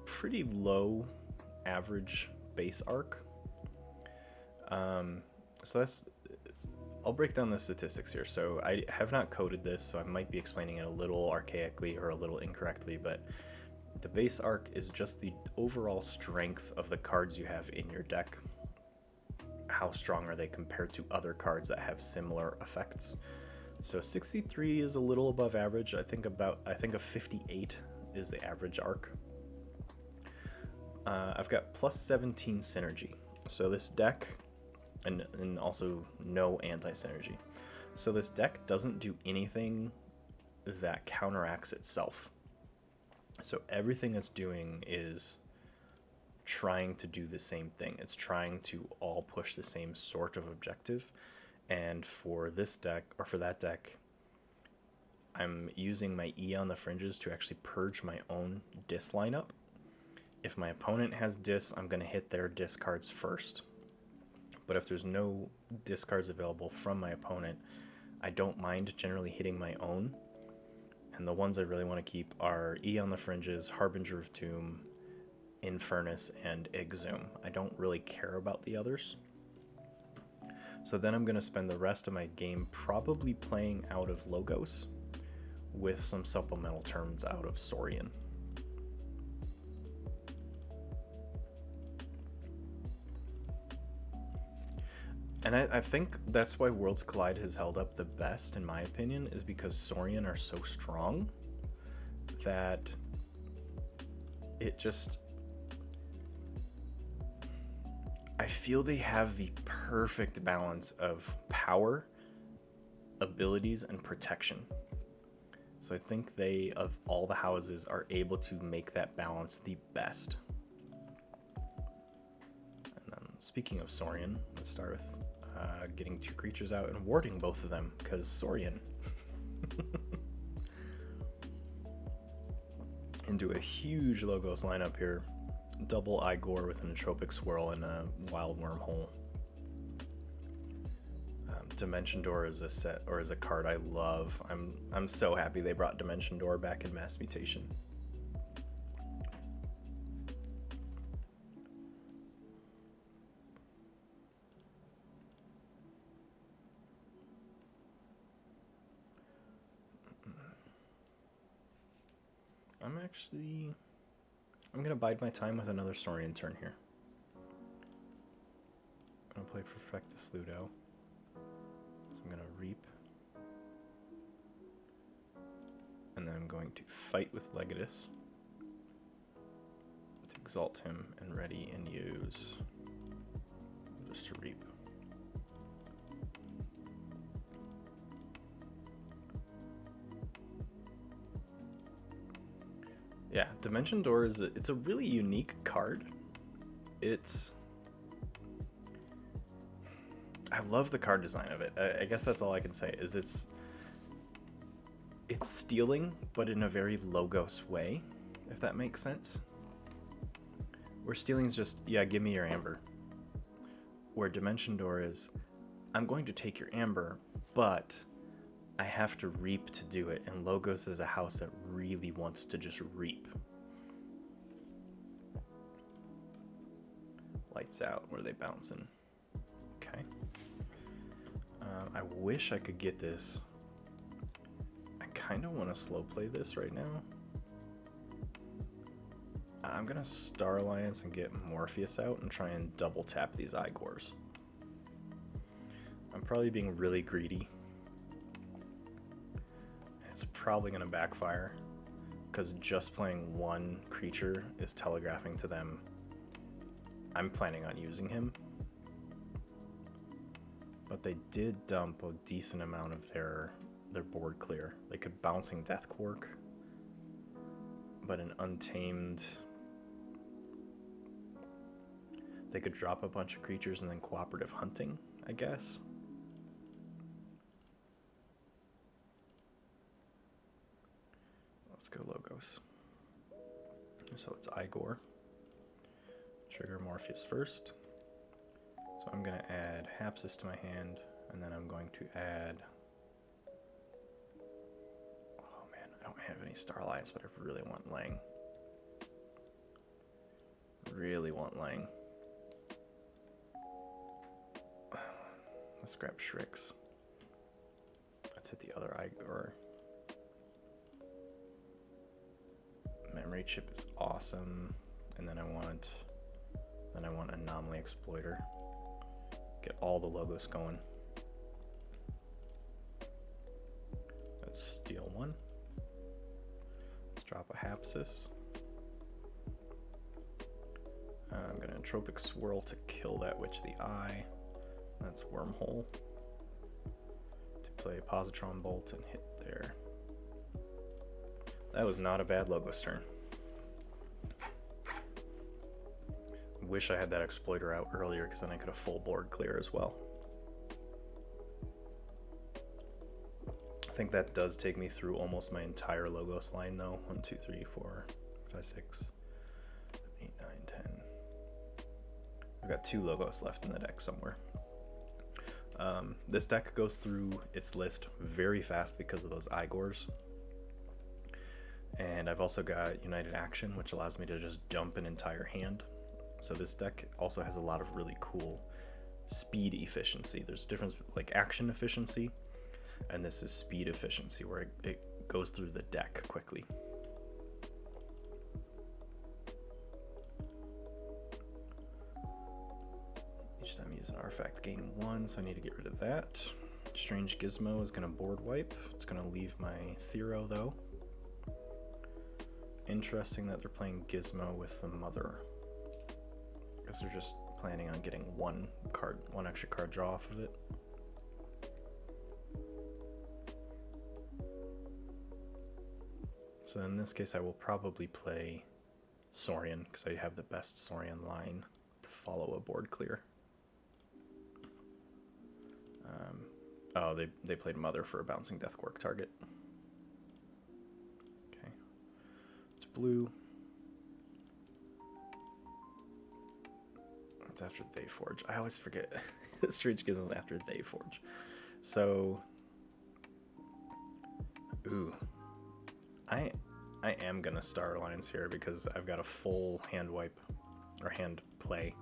pretty low average base arc. I'll break down the statistics here. So I have not coded this, so I might be explaining it a little archaically or a little incorrectly, but the base arc is just the overall strength of the cards you have in your deck. How strong are they compared to other cards that have similar effects? So 63 is a little above average. I think a 58 is the average arc. I've got plus 17 synergy. So this deck, and also no anti-synergy. So this deck doesn't do anything that counteracts itself. So everything it's doing is trying to do the same thing. It's trying to all push the same sort of objective. And for this deck, or for that deck, I'm using my E on the fringes to actually purge my own dis lineup. If my opponent has dis, I'm going to hit their discards first. But if there's no discards available from my opponent, I don't mind generally hitting my own. And the ones I really want to keep are E on the Fringes, Harbinger of Doom, Infernus, and Exhume. I don't really care about the others. So then I'm going to spend the rest of my game probably playing out of Logos with some supplemental turns out of Saurian. And I think that's why Worlds Collide has held up the best, in my opinion, is because Saurian are so strong that it just... I feel they have the perfect balance of power, abilities, and protection. So I think they, of all the houses, are able to make that balance the best. And then, speaking of Saurian, let's start with getting 2 creatures out and warding both of them, because Saurian. Into a huge Logos lineup here. Double Igor with an Entropic Swirl and a Wild Wormhole. Dimension Door is a set, or is a card I love. I'm so happy they brought Dimension Door back in Mass Mutation. I'm gonna bide my time with another Saurian turn here. I'm gonna play Perfectus Ludo. So I'm gonna Reap. And then I'm going to fight with Legatus to exalt him and ready and use just to Reap. Yeah, Dimension Door it's a really unique card. I love the card design of it. I guess that's all I can say, is it's stealing, but in a very Logos way, if that makes sense. Where stealing's just, yeah, give me your amber. where Dimension Door is, I'm going to take your amber, but I have to reap to do it, and Logos is a house that really wants to just reap. Lights out. Where are they bouncing? Okay. I wish I could get this. I kind of want to slow play this right now. I'm going to Star Alliance and get Morpheus out and try and double tap these Igors. I'm probably being really greedy. It's probably going to backfire, because just playing one creature is telegraphing to them I'm planning on using him. But they did dump a decent amount of their board clear. They could Bouncing Death Quark, but an Untamed... They could drop a bunch of creatures and then Cooperative Hunting, I guess. Let's go Logos. So it's Igor. Trigger Morpheus first. So I'm going to add Hapsis to my hand, and then I'm going to add... Oh man, I don't have any Star Alliance, but I really want Lang. Really want Lang. Let's grab Shrix. Let's hit the other Igor. Memory Chip is awesome. And then I want Anomaly Exploiter. Get all the Logos going. Let's steal one. Let's drop a Hapsis. I'm gonna Tropic Swirl to kill that Witch of the Eye. That's Wormhole. To play Positron Bolt and hit there. That was not a bad Logos turn. Wish I had that Exploiter out earlier, because then I could have full board clear as well. I think that does take me through almost my entire Logos line though. 1, 2, 3, 4, 5, 6, 8, 9, 10. I've got 2 Logos left in the deck somewhere. This deck goes through its list very fast because of those Igors. And I've also got United Action, which allows me to just dump an entire hand. So this deck also has a lot of really cool speed efficiency. There's a difference, like action efficiency, and this is speed efficiency, where it goes through the deck quickly. Each time I use an artifact, gain 1, so I need to get rid of that. Strange Gizmo is going to board wipe. It's going to leave my Thero, though. Interesting that they're playing Gizmo with the Mother. I guess they're just planning on getting one extra card draw off of it. So in this case, I will probably play Saurian, because I have the best Saurian line to follow a board clear. Oh, they played Mother for a Bouncing Death Quark target. Okay, it's blue. It's after They Forge. I always forget. Strange Gizmo's after They Forge. So, ooh, I am gonna Star Alliance here because I've got a full hand wipe or hand play.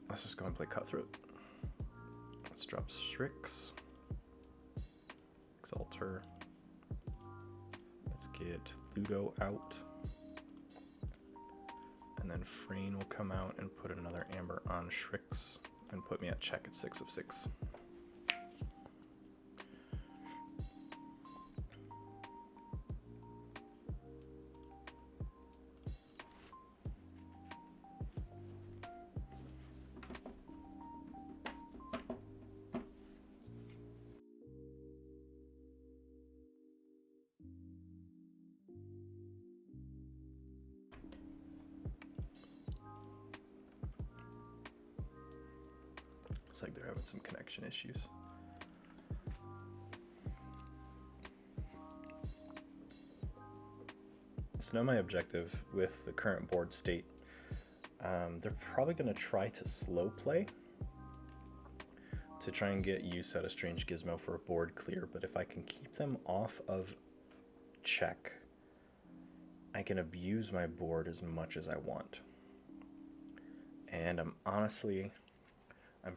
Let's just go and play Cutthroat. Let's drop Strix, Exalter. Let's get Ludo out. And then Frayne will come out and put another Amber on Shrix and put me at check at 6 of 6. Looks like they're having some connection issues. So now my objective with the current board state, They're probably going to try to slow play to try and get use out of Strange Gizmo for a board clear, but if I can keep them off of check, I can abuse my board as much as I want. And I'm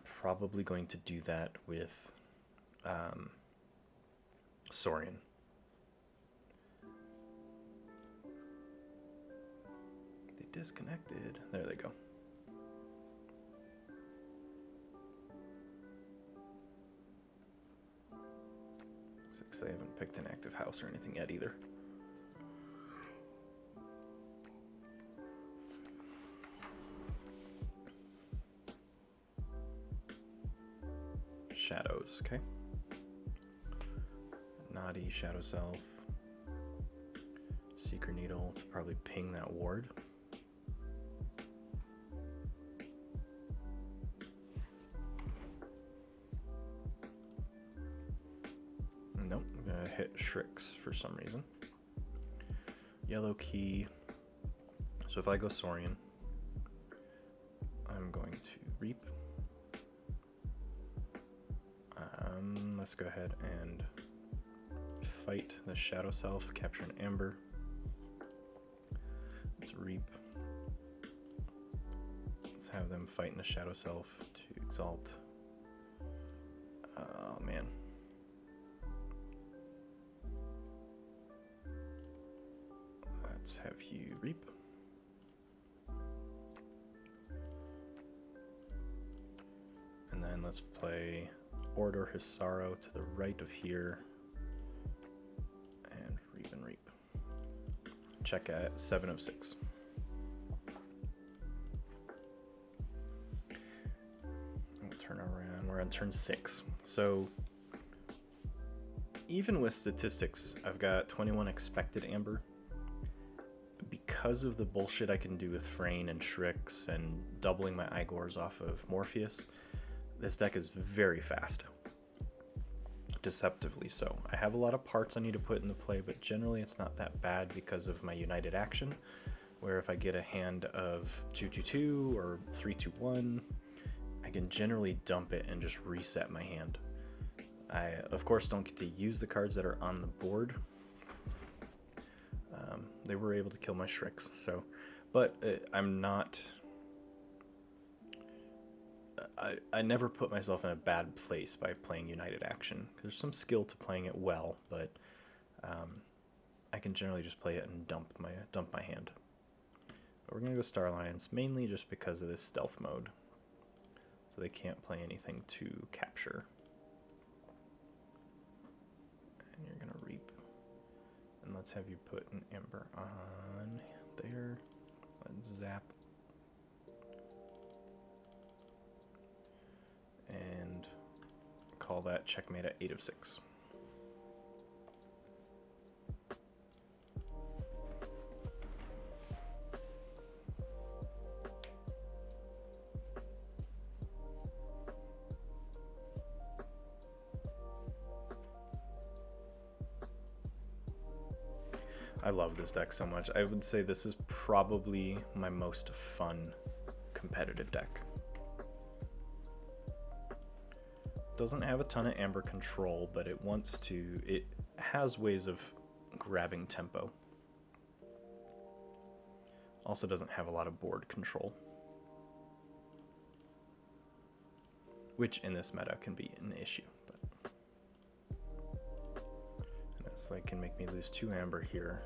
probably going to do that with Saurian. They disconnected. There they go. They haven't picked an active house or anything yet either. Shadows, okay. Naughty, Shadow Self. Seeker Needle to probably ping that ward. Nope, I'm gonna hit Shrix for some reason. Yellow key. So if I go Saurian, I'm going to Reap. Let's go ahead and fight the Shadow Self, capture an Amber. Let's Reap. Let's have them fight in the Shadow Self to Exalt. Oh man. Let's have you Reap. And then let's play Order Hisaro to the right of here. And Reap. Check at 7 of 6. We'll turn around. We're on turn 6. So even with statistics, I've got 21 expected Amber. Because of the bullshit I can do with Frayne and Shrix and doubling my Igors off of Morpheus, this deck is very fast. Deceptively so. I have a lot of parts I need to put into play, but generally it's not that bad because of my United Action, where if I get a hand of 2/2/2 or 3/2/1, I can generally dump it and just reset my hand. I, of course, don't get to use the cards that are on the board. They were able to kill my Shrix, so, but I'm not. I never put myself in a bad place by playing United Action. There's some skill to playing it well, but I can generally just play it and dump my hand. But we're gonna go Star Lions mainly just because of this stealth mode, so they can't play anything to capture. And you're gonna Reap. And let's have you put an Ember on there. Let's zap. And call that checkmate at 8 of 6. I love this deck so much. I would say this is probably my most fun competitive deck. Doesn't have a ton of Amber control, but it has ways of grabbing tempo. Also doesn't have a lot of board control, which in this meta can be an issue. But and it's like can make me lose 2 Amber here.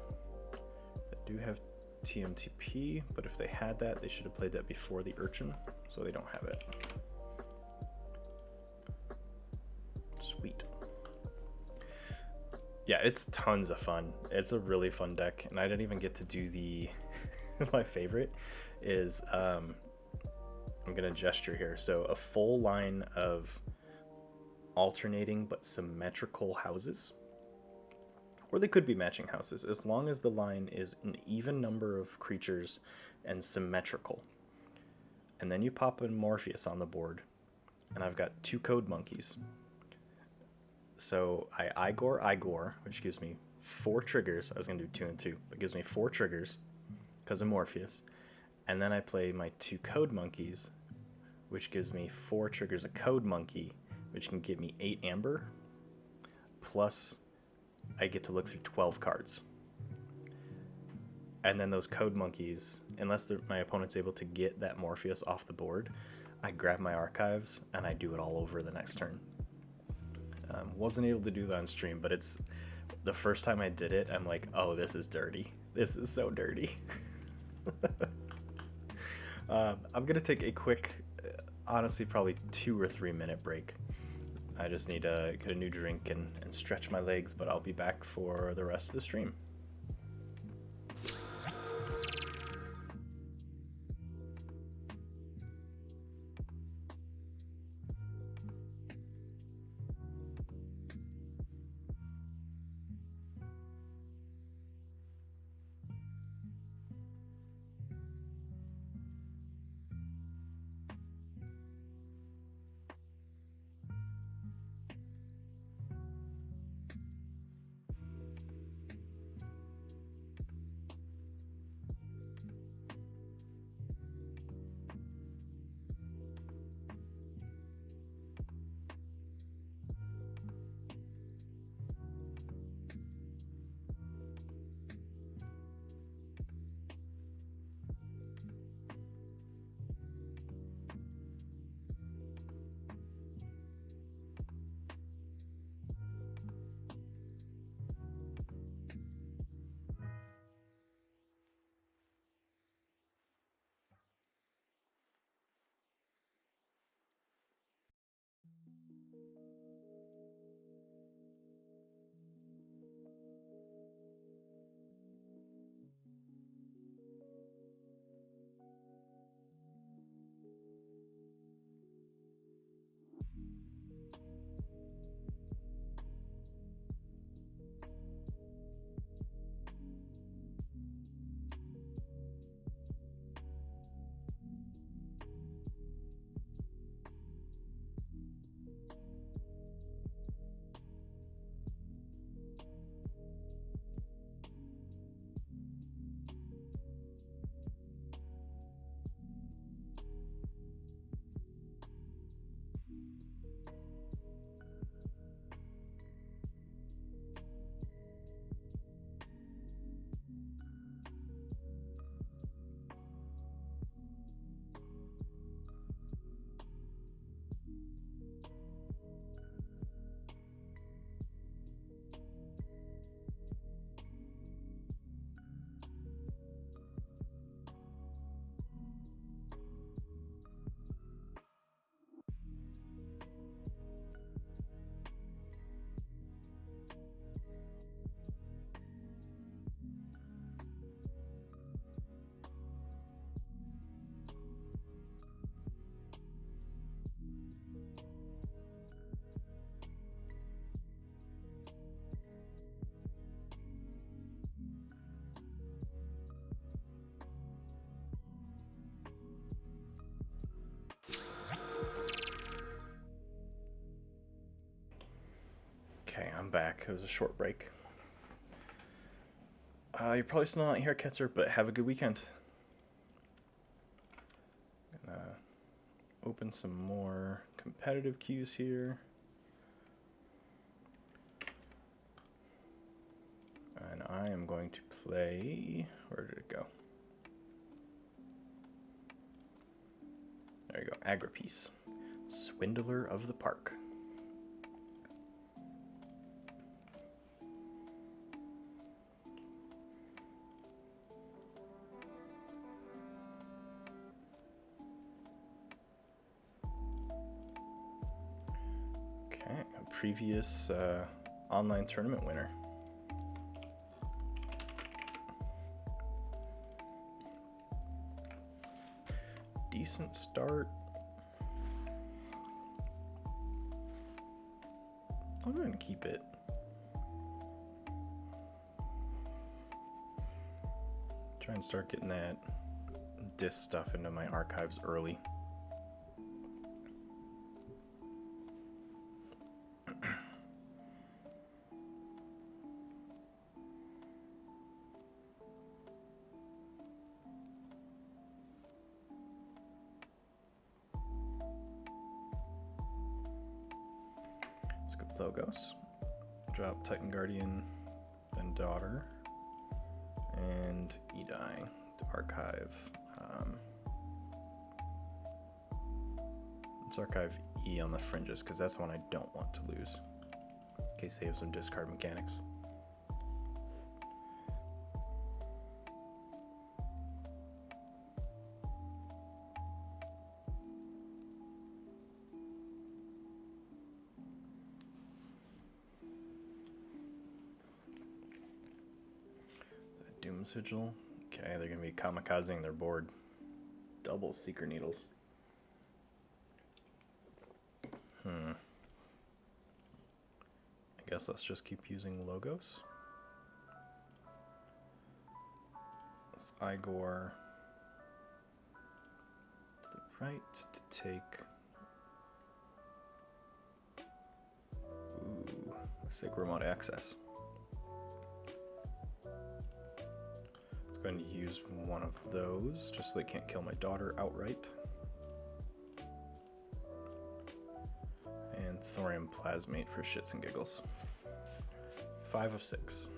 They do have TMTP, but if they had that, they should have played that before the Urchin, so they don't have it. Sweet. Yeah, it's tons of fun. It's a really fun deck, and I didn't even get to do the my favorite is I'm gonna gesture here. So a full line of alternating but symmetrical houses, or they could be matching houses, as long as the line is an even number of creatures and symmetrical. And then you pop in Morpheus on the board, and I've got 2 Code Monkeys. So I Igor, which gives me 4 triggers. I was going to do 2 and 2, but it gives me 4 triggers because of Morpheus. And then I play my 2 code monkeys, which gives me 4 triggers a code monkey, which can give me 8 amber, plus I get to look through 12 cards. And then those code monkeys, unless my opponent's able to get that Morpheus off the board, I grab my archives and I do it all over the next turn. Wasn't able to do that on stream, but it's the first time I did it, I'm like, oh, this is dirty. This is so dirty. I'm gonna take a quick, honestly, probably 2 or 3 minute break. I just need to get a new drink and stretch my legs, but I'll be back for the rest of the stream. Okay, I'm back. It was a short break. You're probably still not here, Ketzer, but have a good weekend. Gonna open some more competitive queues here. And I am going to play... Where did it go? There you go. Agripiece. Swindler of the Park. Okay, a previous online tournament winner. Decent start. I'm going to keep it. Try and start getting that disc stuff into my archives early. Logos. Drop Titan Guardian, then Daughter, and Edai to archive. Let's archive E on the fringes because that's the one I don't want to lose in case they have some discard mechanics. Doom Sigil. Okay, they're gonna be kamikazing their board. Double Seeker Needles. I guess let's just keep using Logos. It's Igor to the right to take. Ooh, sick remote access. Going to use one of those just so they can't kill my daughter outright. And Thorium Plasmate for shits and giggles. 5 of 6.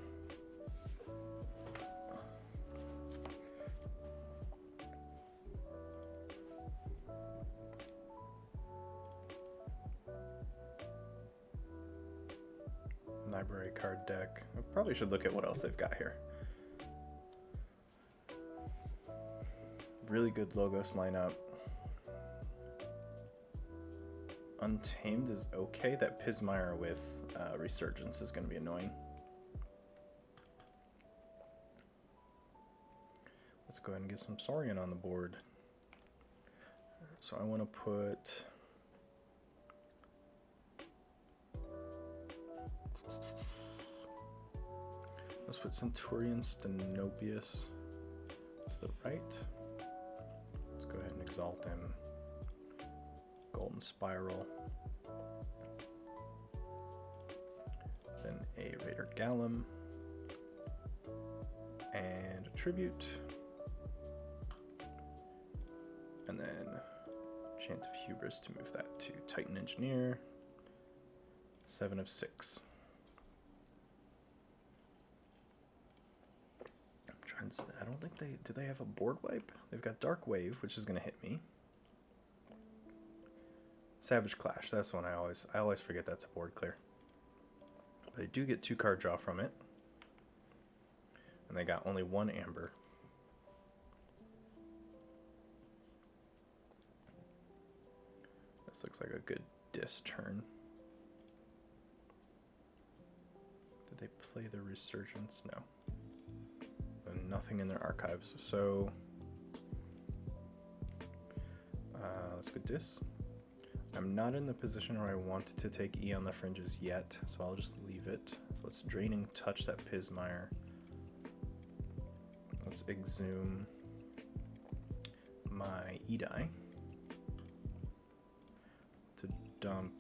Library card deck. I probably should look at what else they've got here. Really good Logos lineup. Untamed is okay. That Pismire with Resurgence is going to be annoying. Let's go ahead and get some Saurian on the board. So I want to put... Let's put Centurion Stenopius to the right. Go ahead and exalt him. Golden Spiral. Then a Raider Gallum. And a Tribute. And then Chant of Hubris to move that to Titan Engineer. 7 of 6. I don't think do they have a board wipe? They've got Dark Wave, which is going to hit me. Savage Clash, that's the one I always forget that's a board clear. But I do get 2 card draw from it. And they got only 1 Amber. This looks like a good dis turn. Did they play the Resurgence? No. Nothing in their archives, so let's go dis. I'm not in the position where I want to take E on the fringes yet, so I'll just leave it. So let's Draining Touch that Pismire. Let's Exhume my Edai to dump.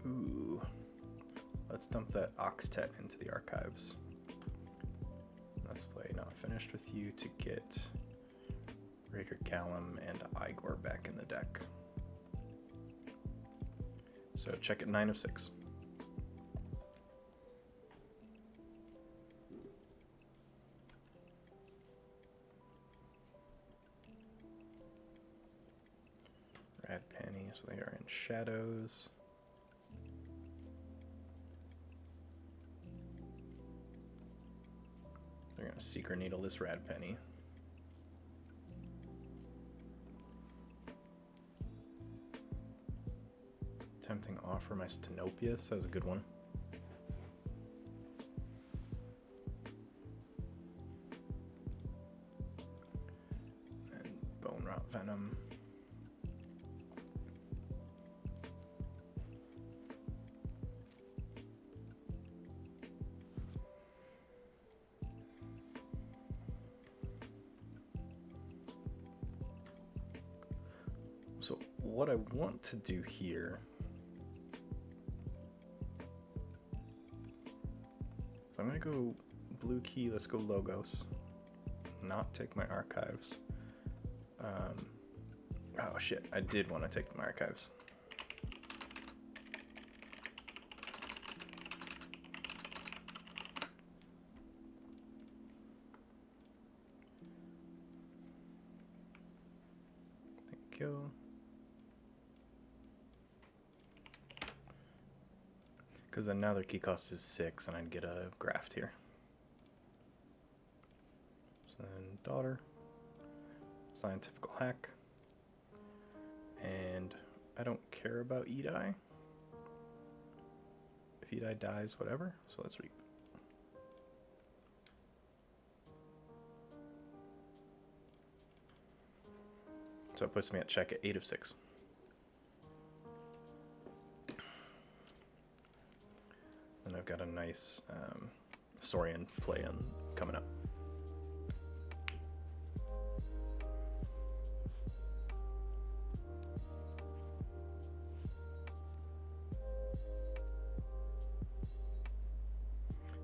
Ooh. Let's dump that Oxtet into the archives. Let's play Not Finished With You to get Raider Gallum and Igor back in the deck. So check it 9 of 6. Rad Penny, so they are in shadows. They're going to Seeker Needle this Rad Penny. Tempting Offer my Stenopius, that was a good one. And Bone Rot Venom. So what I want to do here, so I'm going to go blue key, let's go Logos, not take my archives. Oh shit, I did want to take my archives. Thank you. Because then now their key cost is 6 and I'd get a graft here. So then daughter, scientific hack, and I don't care about Edai. If Edai dies, whatever, so let's reap. So it puts me at check at 8 of 6. And I've got a nice Saurian play in coming up.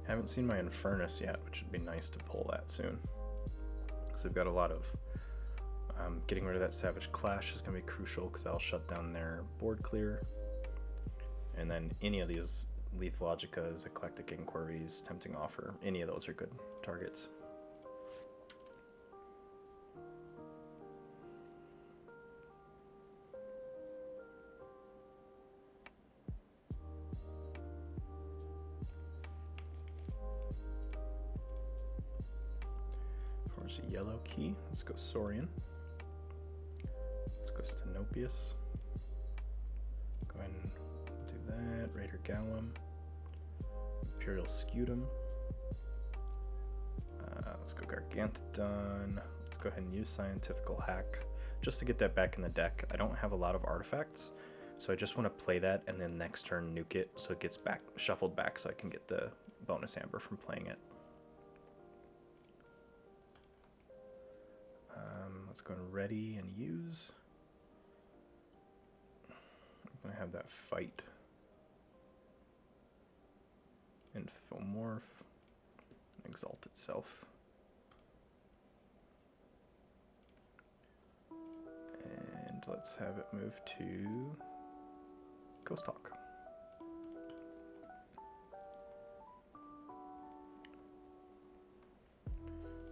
Haven't seen my Infernus yet, which would be nice to pull that soon. So we've got a lot of getting rid of that Savage Clash is going to be crucial because that'll shut down their board clear. And then any of these Lethal Logicas, Eclectic Inquiries, Tempting Offer, any of those are good targets. There's a yellow key. Let's go Saurian. Let's go Stenopius. Go ahead and do that. Raider Gallum. Imperial Scutum. Let's go Gargantodon. Let's go ahead and use Scientifical Hack just to get that back in the deck. I don't have a lot of artifacts, so I just want to play that and then next turn nuke it so it gets back shuffled back so I can get the bonus amber from playing it. Let's go and ready and use. I'm going to have that fight. Infomorph. Exalt itself. And let's have it move to Ghost Hawk.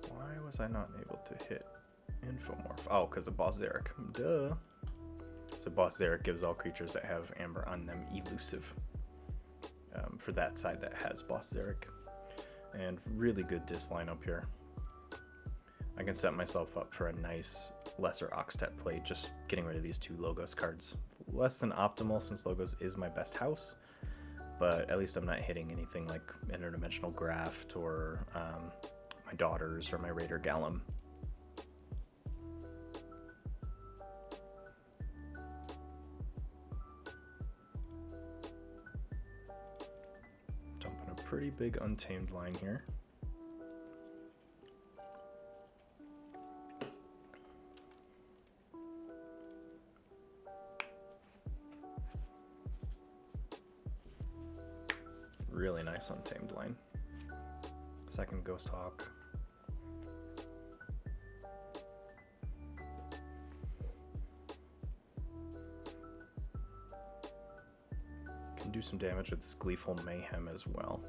Why was I not able to hit Infomorph? Oh, because of Boss Zarek. Duh. So Boss Zarek gives all creatures that have amber on them elusive. For that side that has Boss Zarek. And really good dis lineup here. I can set myself up for a nice lesser Oxtet play, just getting rid of these 2 Logos cards. Less than optimal since Logos is my best house, but at least I'm not hitting anything like Interdimensional Graft or my Daughters or my Raider Gallum. Dumping a pretty big Untamed line here. Really nice Untamed line. Second Ghost Hawk. Can do some damage with this Gleeful Mayhem as well.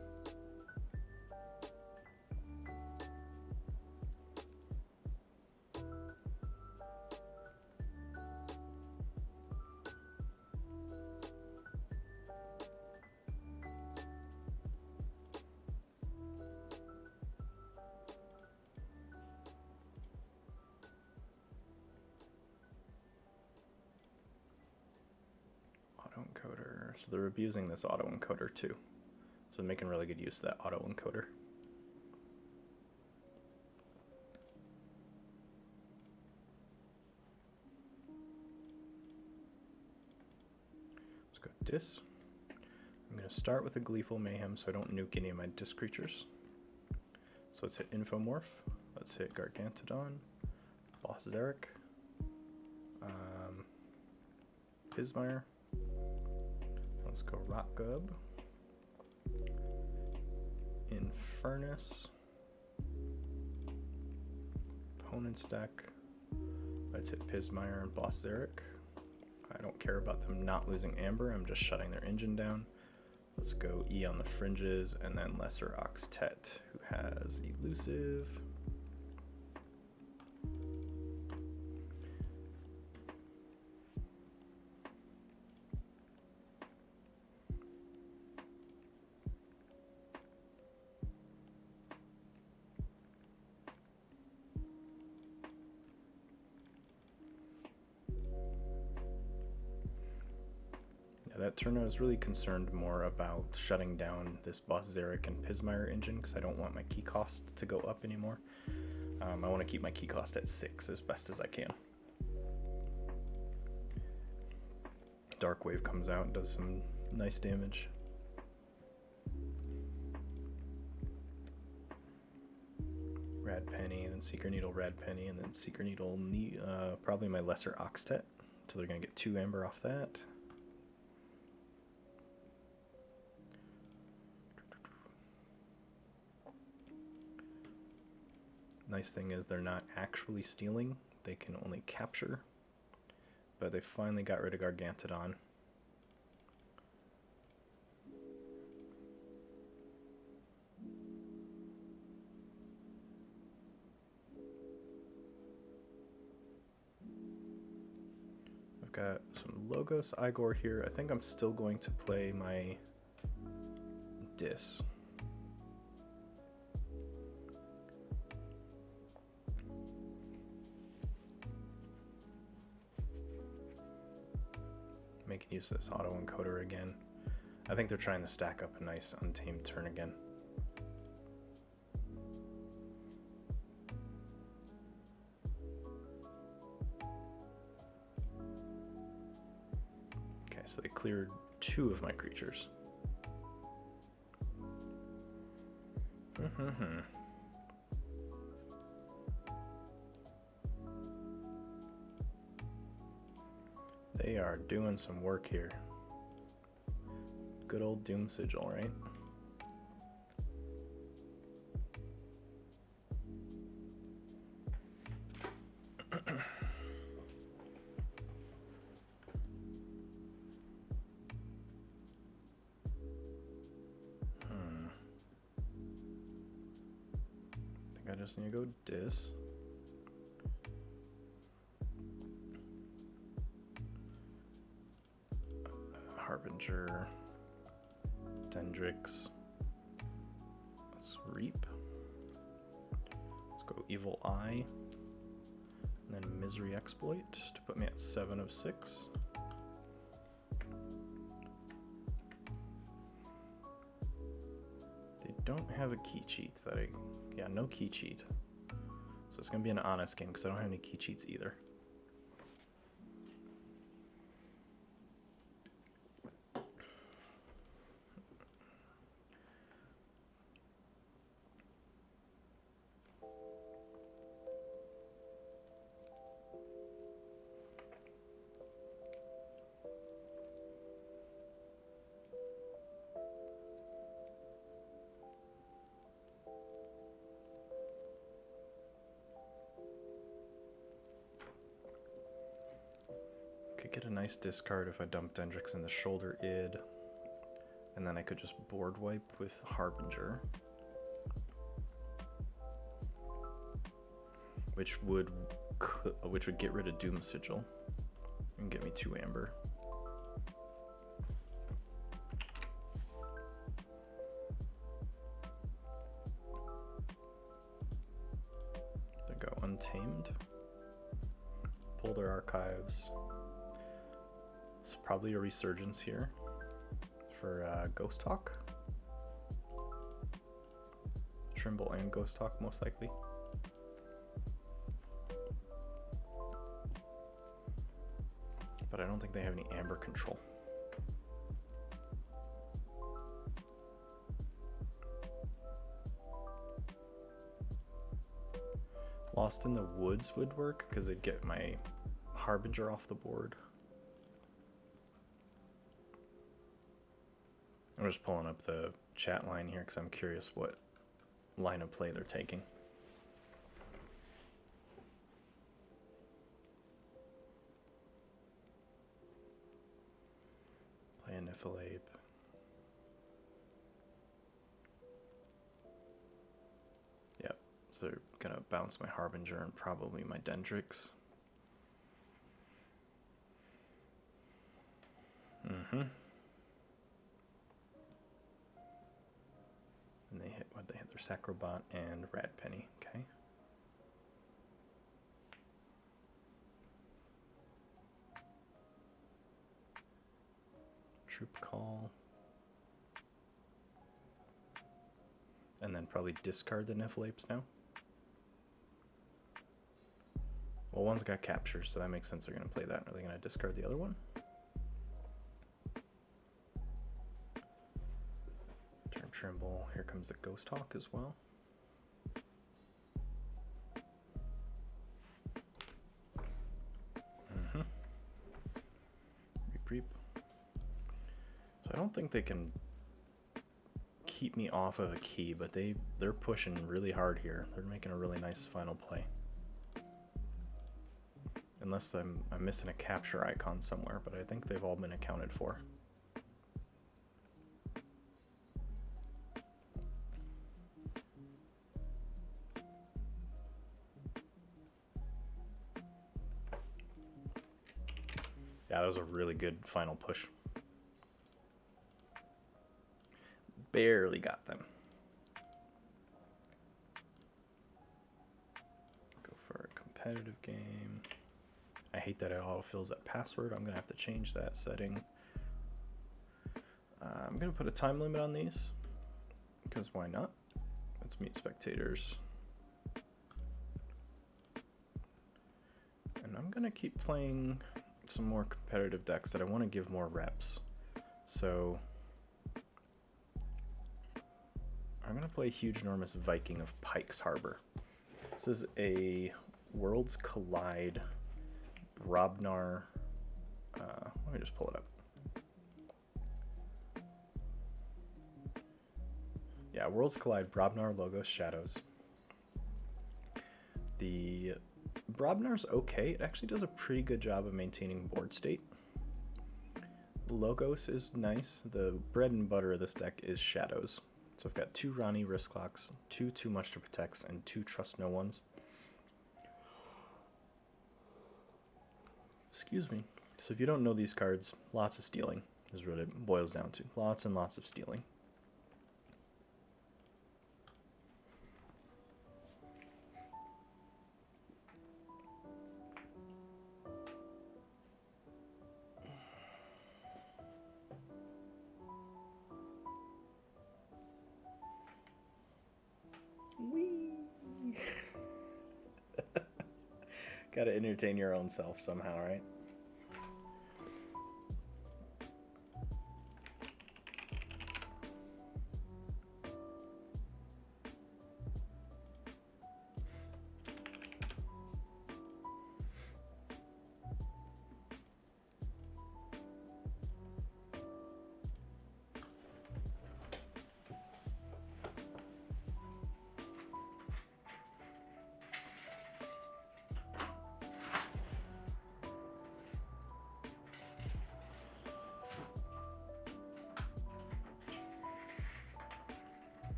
Auto-encoder. So they're abusing this auto-encoder too. So I'm making really good use of that auto-encoder. Let's go Dis. I'm going to start with a Gleeful Mayhem so I don't nuke any of my Dis creatures. So let's hit Infomorph. Let's hit Gargantodon. Boss Zarek. Pismire. Let's go Rock Gub. Infernus. Opponent's deck. Let's hit Pismire and Boss Zarek. I don't care about them not losing Amber, I'm just shutting their engine down. Let's go E on the fringes, and then Lesser Oxtet, who has Elusive. That turn I was really concerned more about shutting down this Boss Zarek and Pismire engine because I don't want my key cost to go up anymore. I want to keep my key cost at 6 as best as I can. Dark Wave comes out and does some nice damage. Rad Penny, then Seeker Needle, Rad Penny, and then Seeker Needle, probably my Lesser Oxtet. So they're going to get 2 Amber off that. Nice thing is they're not actually stealing, they can only capture. But they finally got rid of Gargantodon. I've got some Logos Igor here. I think I'm still going to play my Dis. Making use of this auto encoder again. I think they're trying to stack up a nice untamed turn again. Okay, so they cleared 2 of my creatures. They are doing some work here. Good old Doom Sigil, right? I think I just need to go Dis. Harbinger, Dendrix, let's Reap, let's go Evil Eye, and then Misery Exploit to put me at 7 of 6. They don't have a key cheat that yeah, no key cheat. So it's gonna be an honest game because I don't have any key cheats either. Could get a nice discard if I dump Dendrix in the shoulder id, and then I could just board wipe with Harbinger, which would get rid of Doom Sigil and get me 2 Amber. They go Untamed, pull their archives. It's probably a Resurgence here for Ghost Hawk. Trimble and Ghost Hawk most likely. But I don't think they have any Amber control. Lost in the Woods would work because it'd get my Harbinger off the board. I'm just pulling up the chat line here because I'm curious what line of play they're taking. Nephilade. Yep, so they're gonna bounce my Harbinger and probably my Dendrix. And they hit what? They hit their Sacrobot and Rad Penny. Okay. Troop Call. And then probably discard the Nephalapes now. Well, one's got capture, so that makes sense they're going to play that. Are they going to discard the other one? Turn Trimble. Here comes the Ghost Hawk as well. Reap. So I don't think they can keep me off of a key, but they're pushing really hard here. They're making a really nice final play. Unless I'm missing a capture icon somewhere, but I think they've all been accounted for. Yeah, that was a really good final push. Barely got them. Go for a competitive game. I hate that it autofills that password. I'm going to have to change that setting. I'm going to put a time limit on these, because why not? Let's meet spectators. And I'm going to keep playing some more competitive decks that I want to give more reps. So I'm going to play Huge Enormous Viking of Pike's Harbor. This is a Worlds Collide Brobnar. Let me just pull it up. Yeah, Worlds Collide Brobnar Logos Shadows. The Brobnar's okay. It actually does a pretty good job of maintaining board state. The Logos is nice. The bread and butter of this deck is Shadows. So I've got 2 Rani Risk Locks, 2 Too Much to Protect, and 2 Trust No Ones. Excuse me. So if you don't know these cards, lots of stealing is what it boils down to. Lots and lots of stealing. Whee! Gotta entertain your own self somehow, right?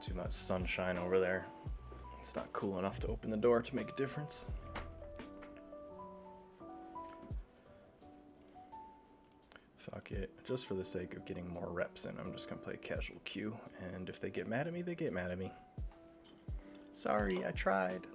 Too much sunshine over there. It's not cool enough to open the door to make a difference. Fuck it. Just for the sake of getting more reps in, I'm just gonna play casual queue. And if they get mad at me, they get mad at me. Sorry, I tried.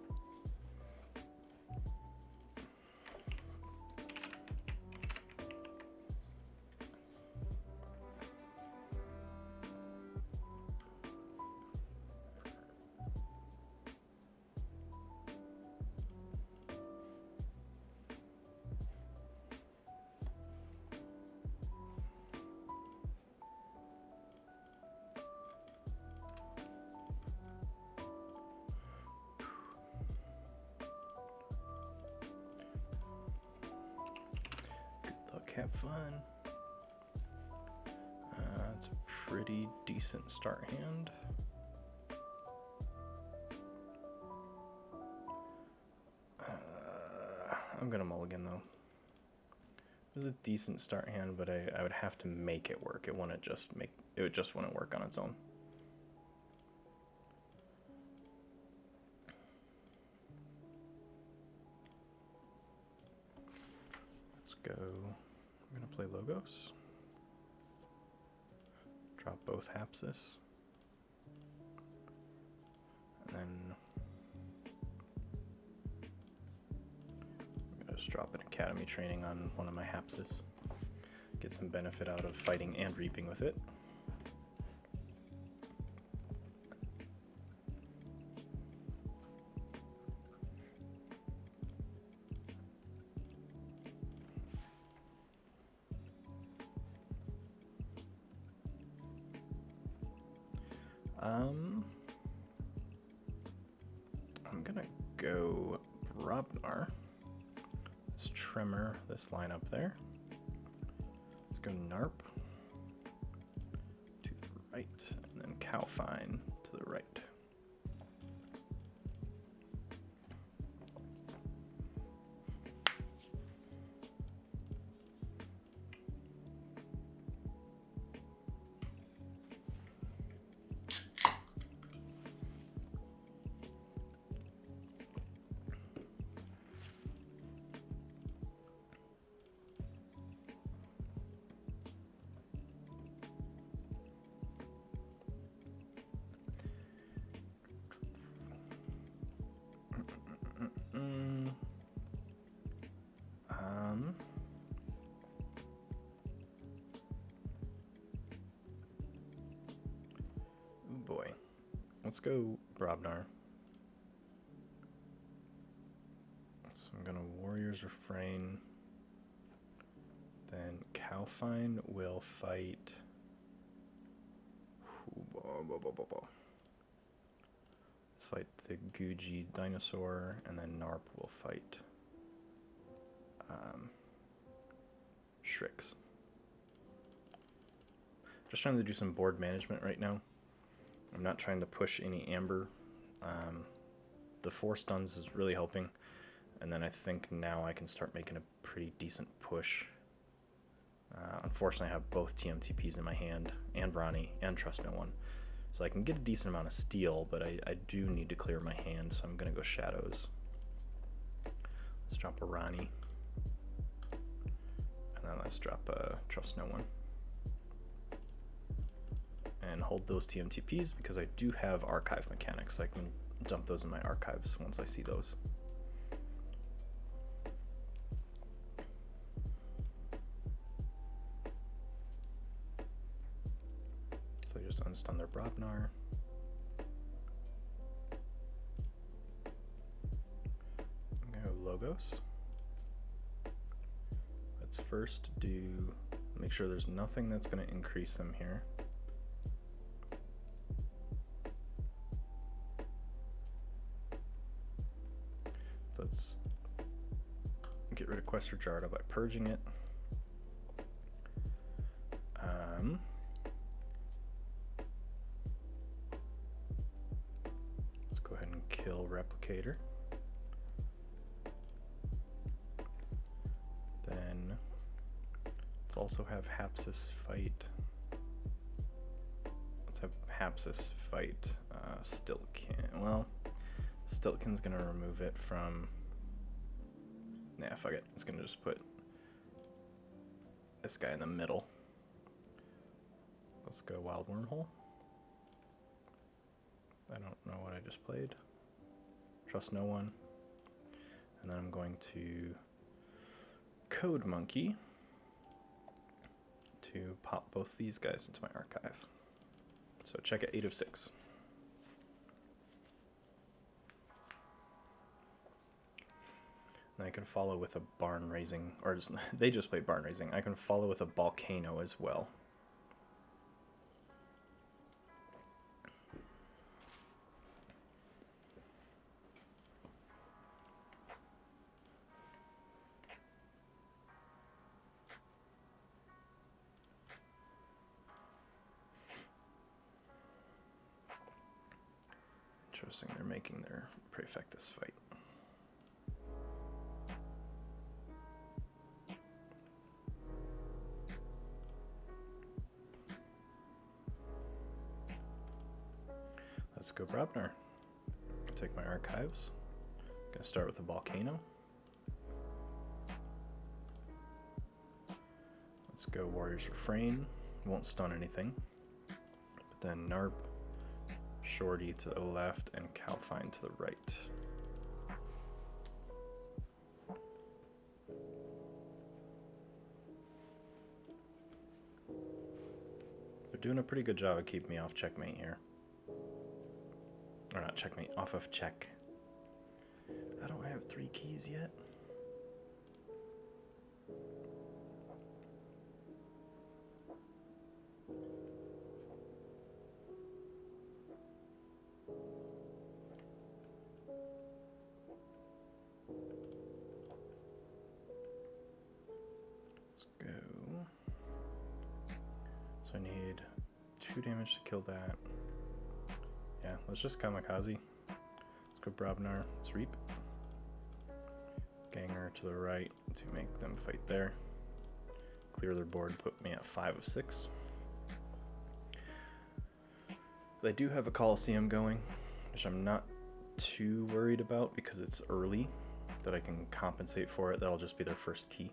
Have fun. It's a pretty decent start hand. I'm gonna mulligan though. It was a decent start hand, but I would have to make it work. It wouldn't work on its own. Let's go. I'm gonna play Logos. Drop both Hapsis. And then I'm gonna just drop an Academy training on one of my Hapsis. Get some benefit out of fighting and reaping with it. I'm gonna go Brobnar. Let's Tremor this line up there. Let's go Narp to the right, and then Cowfine to the right. Boy, let's go Brobnar. So I'm gonna Warrior's Refrain. Then Cowfine will fight. Let's fight the Guji Dinosaur, and then Narp will fight Shrix. Just trying to do some board management right now. I'm not trying to push any Amber. The 4 stuns is really helping. And then I think now I can start making a pretty decent push. Unfortunately, I have both TMTPs in my hand, and Bronny, and Trust No One. So I can get a decent amount of steal, but I do need to clear my hand, so I'm going to go Shadows. Let's drop a Ronnie. And then let's drop a Trust No One. And hold those TMTPs because I do have archive mechanics. So I can dump those in my archives once I see those. So just unstun their Brobnar. I'm gonna go Logos. Let's first make sure there's nothing that's gonna increase them here. So let's get rid of Questor Jarda by purging it. Let's go ahead and kill Replicator. Then let's also have Hapsis fight. Let's have Hapsis fight Stiltkin. Well, Stiltkin's gonna remove it from. Nah, fuck it. It's gonna just put this guy in the middle. Let's go Wild Wormhole. I don't know what I just played. Trust No One. And then I'm going to Code Monkey to pop both these guys into my archive. So check at 8 of 6. And I can follow with a Barn Raising, or just, they just play Barn Raising. I can follow with a Volcano as well. Interesting, they're making their Prefectus fight. go Brobnar. Take my archives. Gonna start with the volcano. Let's go Warrior's Refrain. Won't stun anything. But then Narp, Shorty to the left, and Calfine to the right. They're doing a pretty good job of keeping me off checkmate here. Or not checkmate, off of check. I don't have 3 keys yet. Let's go. So I need 2 damage to kill that. Yeah, let's just kamikaze. Let's go Brobnar. Let's reap. Ganger to the right to make them fight there. Clear their board, put me at 5 of 6. They do have a Coliseum going, which I'm not too worried about because it's early, that I can compensate for it. That'll just be their first key.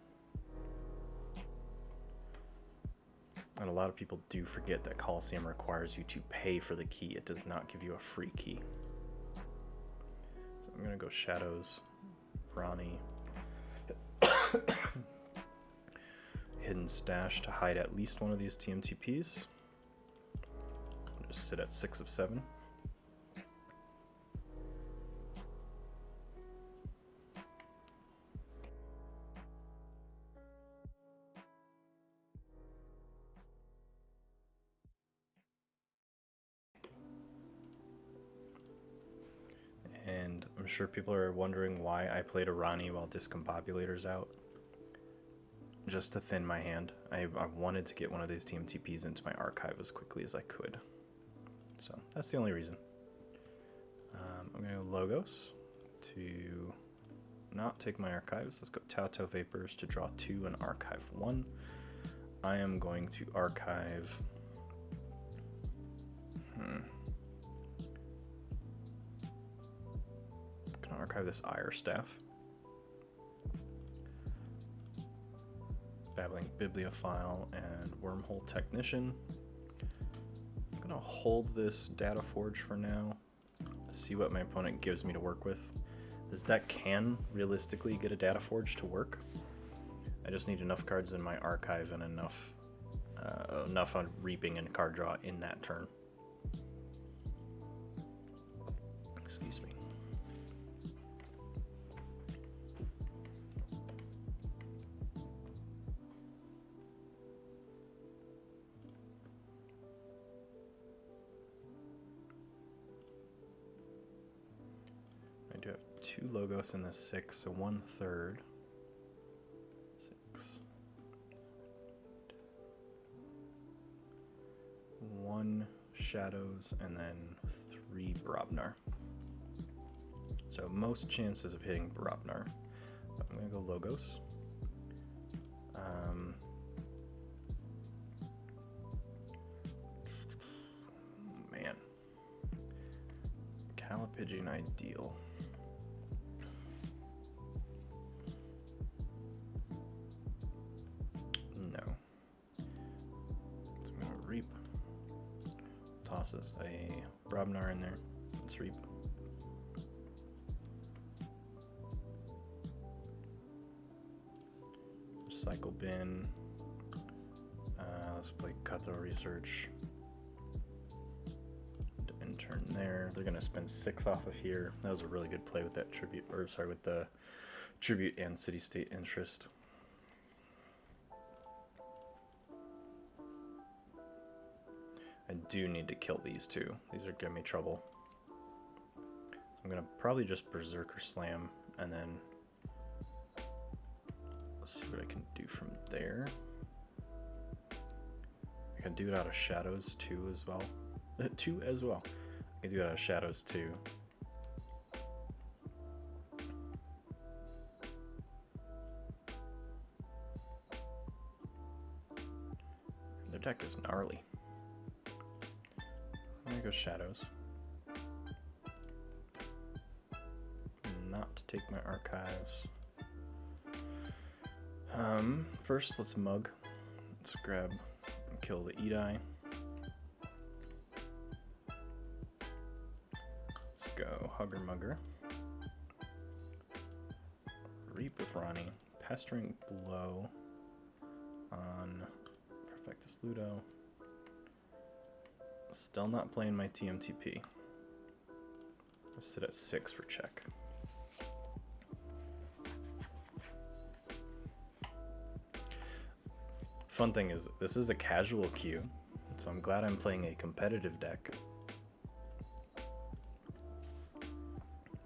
And a lot of people do forget that Coliseum requires you to pay for the key. It does not give you a free key. So I'm going to go Shadows, Ronnie, Hidden Stash to hide at least one of these TMTPs. I'll just sit at 6 of 7. And I'm sure people are wondering why I played a Ronnie while Discombobulator's out. Just to thin my hand. I wanted to get one of these TMTPs into my archive as quickly as I could. So that's the only reason. I'm going to go Logos to not take my archives. Let's go Taoto Vapors to draw 2 and archive 1. I am going to archive... Archive this Ire Staff. Babbling Bibliophile and Wormhole Technician. I'm gonna hold this Data Forge for now. See what my opponent gives me to work with. This deck can realistically get a Data Forge to work. I just need enough cards in my archive and enough on reaping and card draw in that turn. Excuse me. I do have 2 Logos in the 6, so 1/3. 6. 1 Shadows, and then 3 Brobnar. So most chances of hitting Brobnar. But I'm going to go Logos. Man. Calipigian Ideal. No. So I'm going to reap. Tosses a Brobnar in there. Let's reap. Cycle bin. Let's play Cutthroat Research. And turn there. They're gonna spend 6 off of here. That was a really good play with that tribute, or sorry, with the tribute and city-state interest. I do need to kill these 2. These are giving me trouble. So I'm gonna probably just Berserker Slam and then let's see what I can do from there. I can do it out of Shadows too as well. 2 as well. I can do it out of Shadows too. Their deck is gnarly. I'm gonna go Shadows. not take my archives. First, let's mug. Let's grab and kill the Edai. Let's go Hugger Mugger. Reap with Ronnie. Pestering Blow on Perfectus Ludo. Still not playing my TMTP. I'll sit at 6 for check. Fun thing is, this is a casual queue, so I'm glad I'm playing a competitive deck.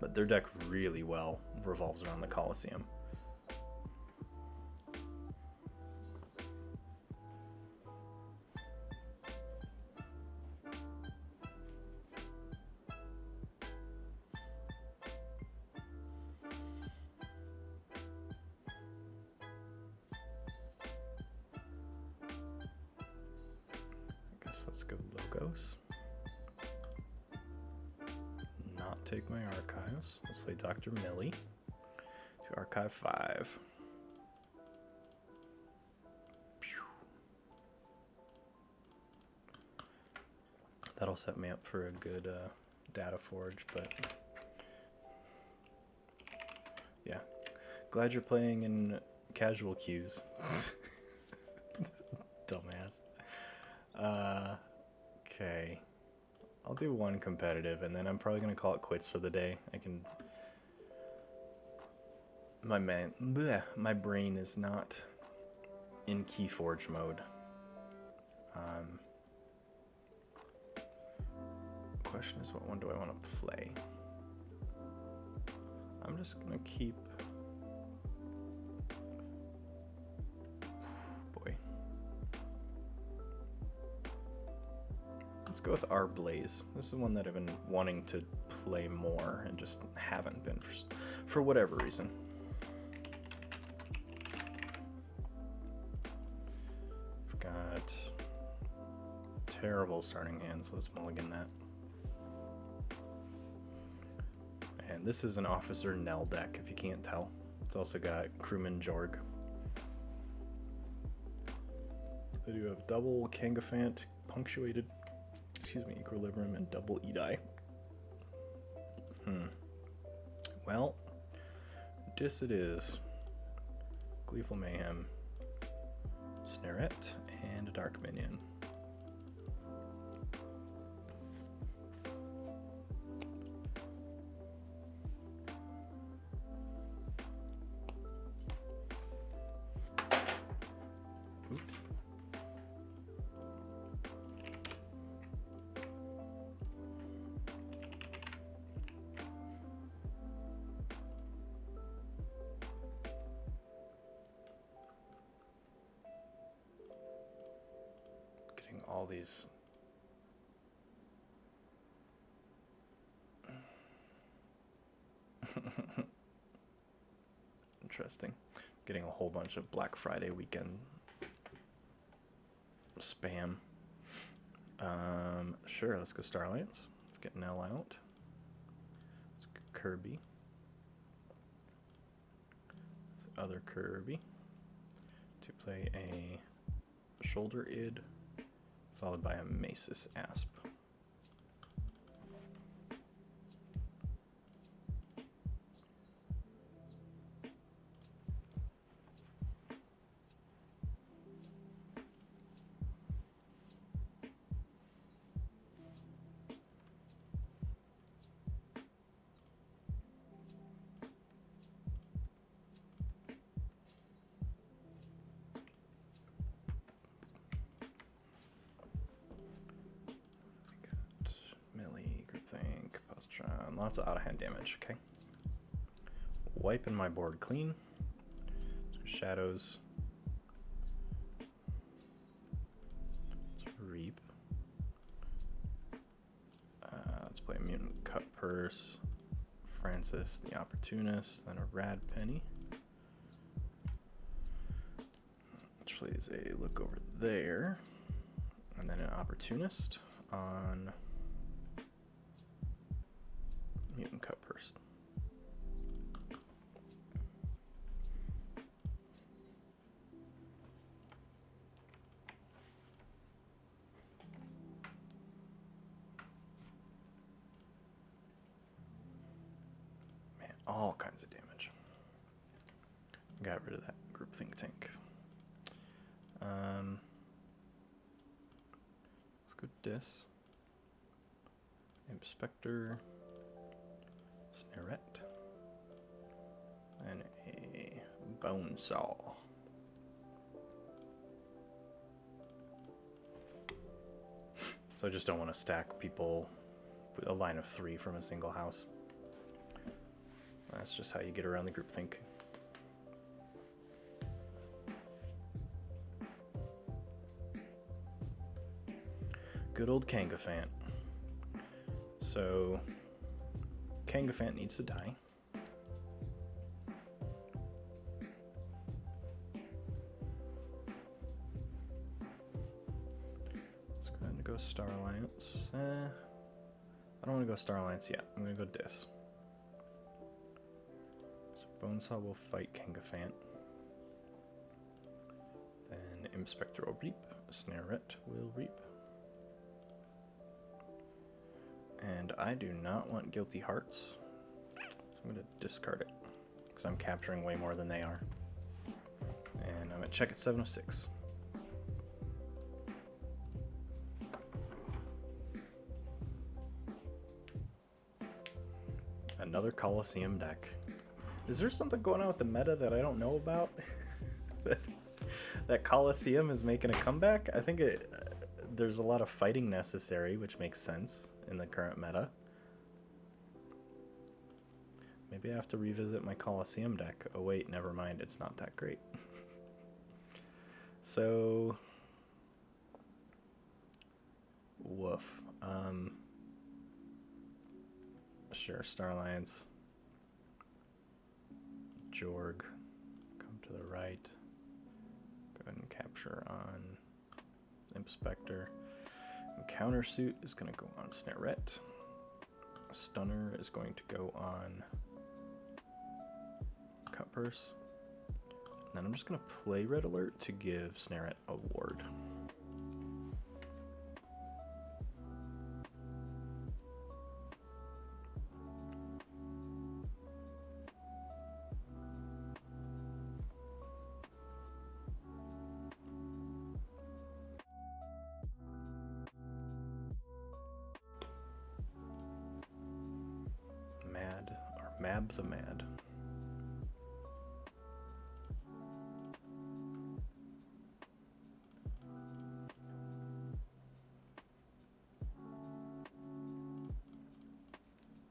But their deck really well revolves around the Colosseum. Let's go Logos. Not take my archives. Let's play Dr. Millie to archive 5. That'll set me up for a good data forge, but yeah. Glad you're playing in casual queues. Dumbass. Okay. I'll do one competitive, and then I'm probably gonna call it quits for the day. I can. My brain is not in Keyforge mode. Question is, what one do I want to play? I'm just gonna keep. Let's go with our Blaze. This is one that I've been wanting to play more and just haven't been for whatever reason. I've got terrible starting hands, so let's mulligan that. And this is an Officer Nell deck, if you can't tell. It's also got Crewman Jorg. They do have double Kangafant, punctuated, Equilibrium, and double Edai. Well, this it is. Gleeful Mayhem, Snarette, and a Dark Minion. Oops. All these interesting. Getting a whole bunch of Black Friday weekend spam. Sure, let's go Starlights. Let's get Nell out. Let's go Kirby. This other Kirby to play a Shoulder Id, followed by a Macis Asp. Lots of out-of-hand damage, okay. Wiping my board clean. Shadows. Let's Reap. Let's play a Mutant Cut Purse. Francis the Opportunist, then a Rad Penny. Which plays a Look Over There. And then an Opportunist on Mutant Cut Purse. all kinds of damage. Got rid of that groupthink tank. Let's go Dis. Inspector. Snarette. And a bone saw. So I just don't want to stack people with a line of 3 from a single house. That's just how you get around the groupthink. Good old Kangafant. So Kangafant needs to die. Let's go ahead and go Star Alliance. I don't want to go Star Alliance yet. I'm going to go Dis. So Bonesaw will fight Kangafant. Then Inspector will reap. Snarette will reap. And I do not want Guilty Hearts, so I'm going to discard it, because I'm capturing way more than they are. And I'm at check at 706. Another Colosseum deck. Is there something going on with the meta that I don't know about? that Colosseum is making a comeback? I think there's a lot of fighting necessary, which makes sense in the current meta. Maybe I have to revisit my Colosseum deck. Oh wait, never mind, it's not that great. So, woof. Sure, Star Alliance. Jorg, come to the right. Go ahead and capture on Inspector. Countersuit is going to go on Snarette. Stunner is going to go on Cutpurse. And then I'm just going to play Red Alert to give Snarette a ward. Mab the Mad.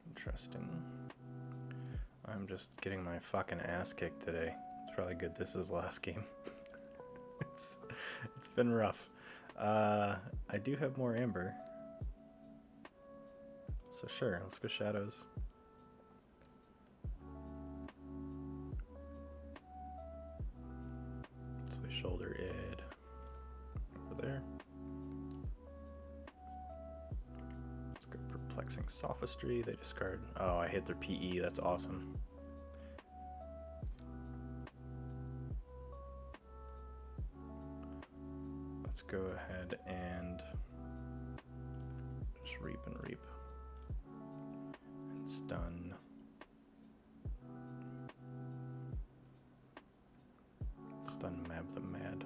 Interesting. I'm just getting my fucking ass kicked today. It's probably good this is last game. It's been rough. I do have more amber. So sure, let's go Shadows. Shoulder id over there. Let's go Perplexing Sophistry. They discard. Oh, I hit their PE. That's awesome. Let's go ahead and just reap and reap and stun. Stun Mab the Mad.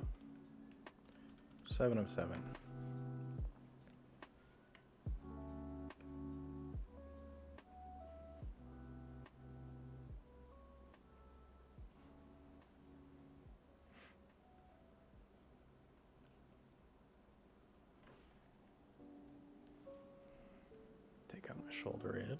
7 of 7. Take out my shoulder id.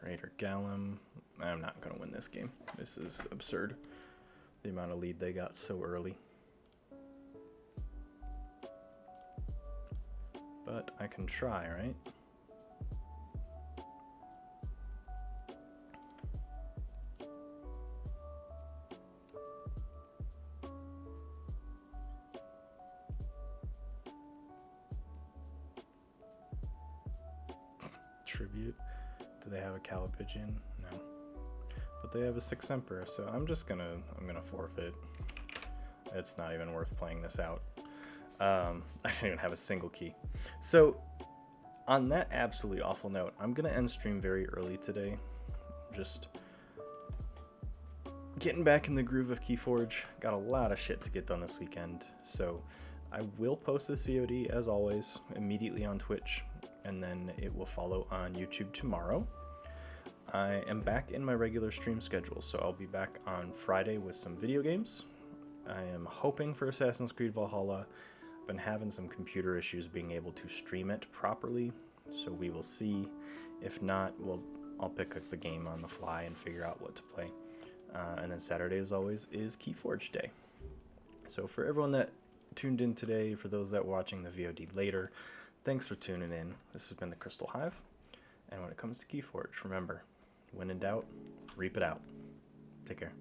Raider Gallum. I'm not going to win this game. This is absurd. The amount of lead they got so early. But I can try, right? Tribute. Do they have a Calipigian? No. but they have a 6 Emperor, so I'm gonna forfeit. It's not even worth playing this out. I don't even have a single key. So on that absolutely awful note, I'm gonna end stream very early today. Just getting back in the groove of Keyforge. Got a lot of shit to get done this weekend, so I will post this VOD as always immediately on Twitch, and then it will follow on YouTube tomorrow. I am back in my regular stream schedule, so I'll be back on Friday with some video games. I am hoping for Assassin's Creed Valhalla. I've been having some computer issues being able to stream it properly, so we will see. If not, I'll pick up the game on the fly and figure out what to play. And then Saturday, as always, is Keyforge Day. So for everyone that tuned in today, for those that are watching the VOD later, thanks for tuning in. This has been the Crystal Hive, and when it comes to Keyforge, remember, when in doubt, reap it out. Take care.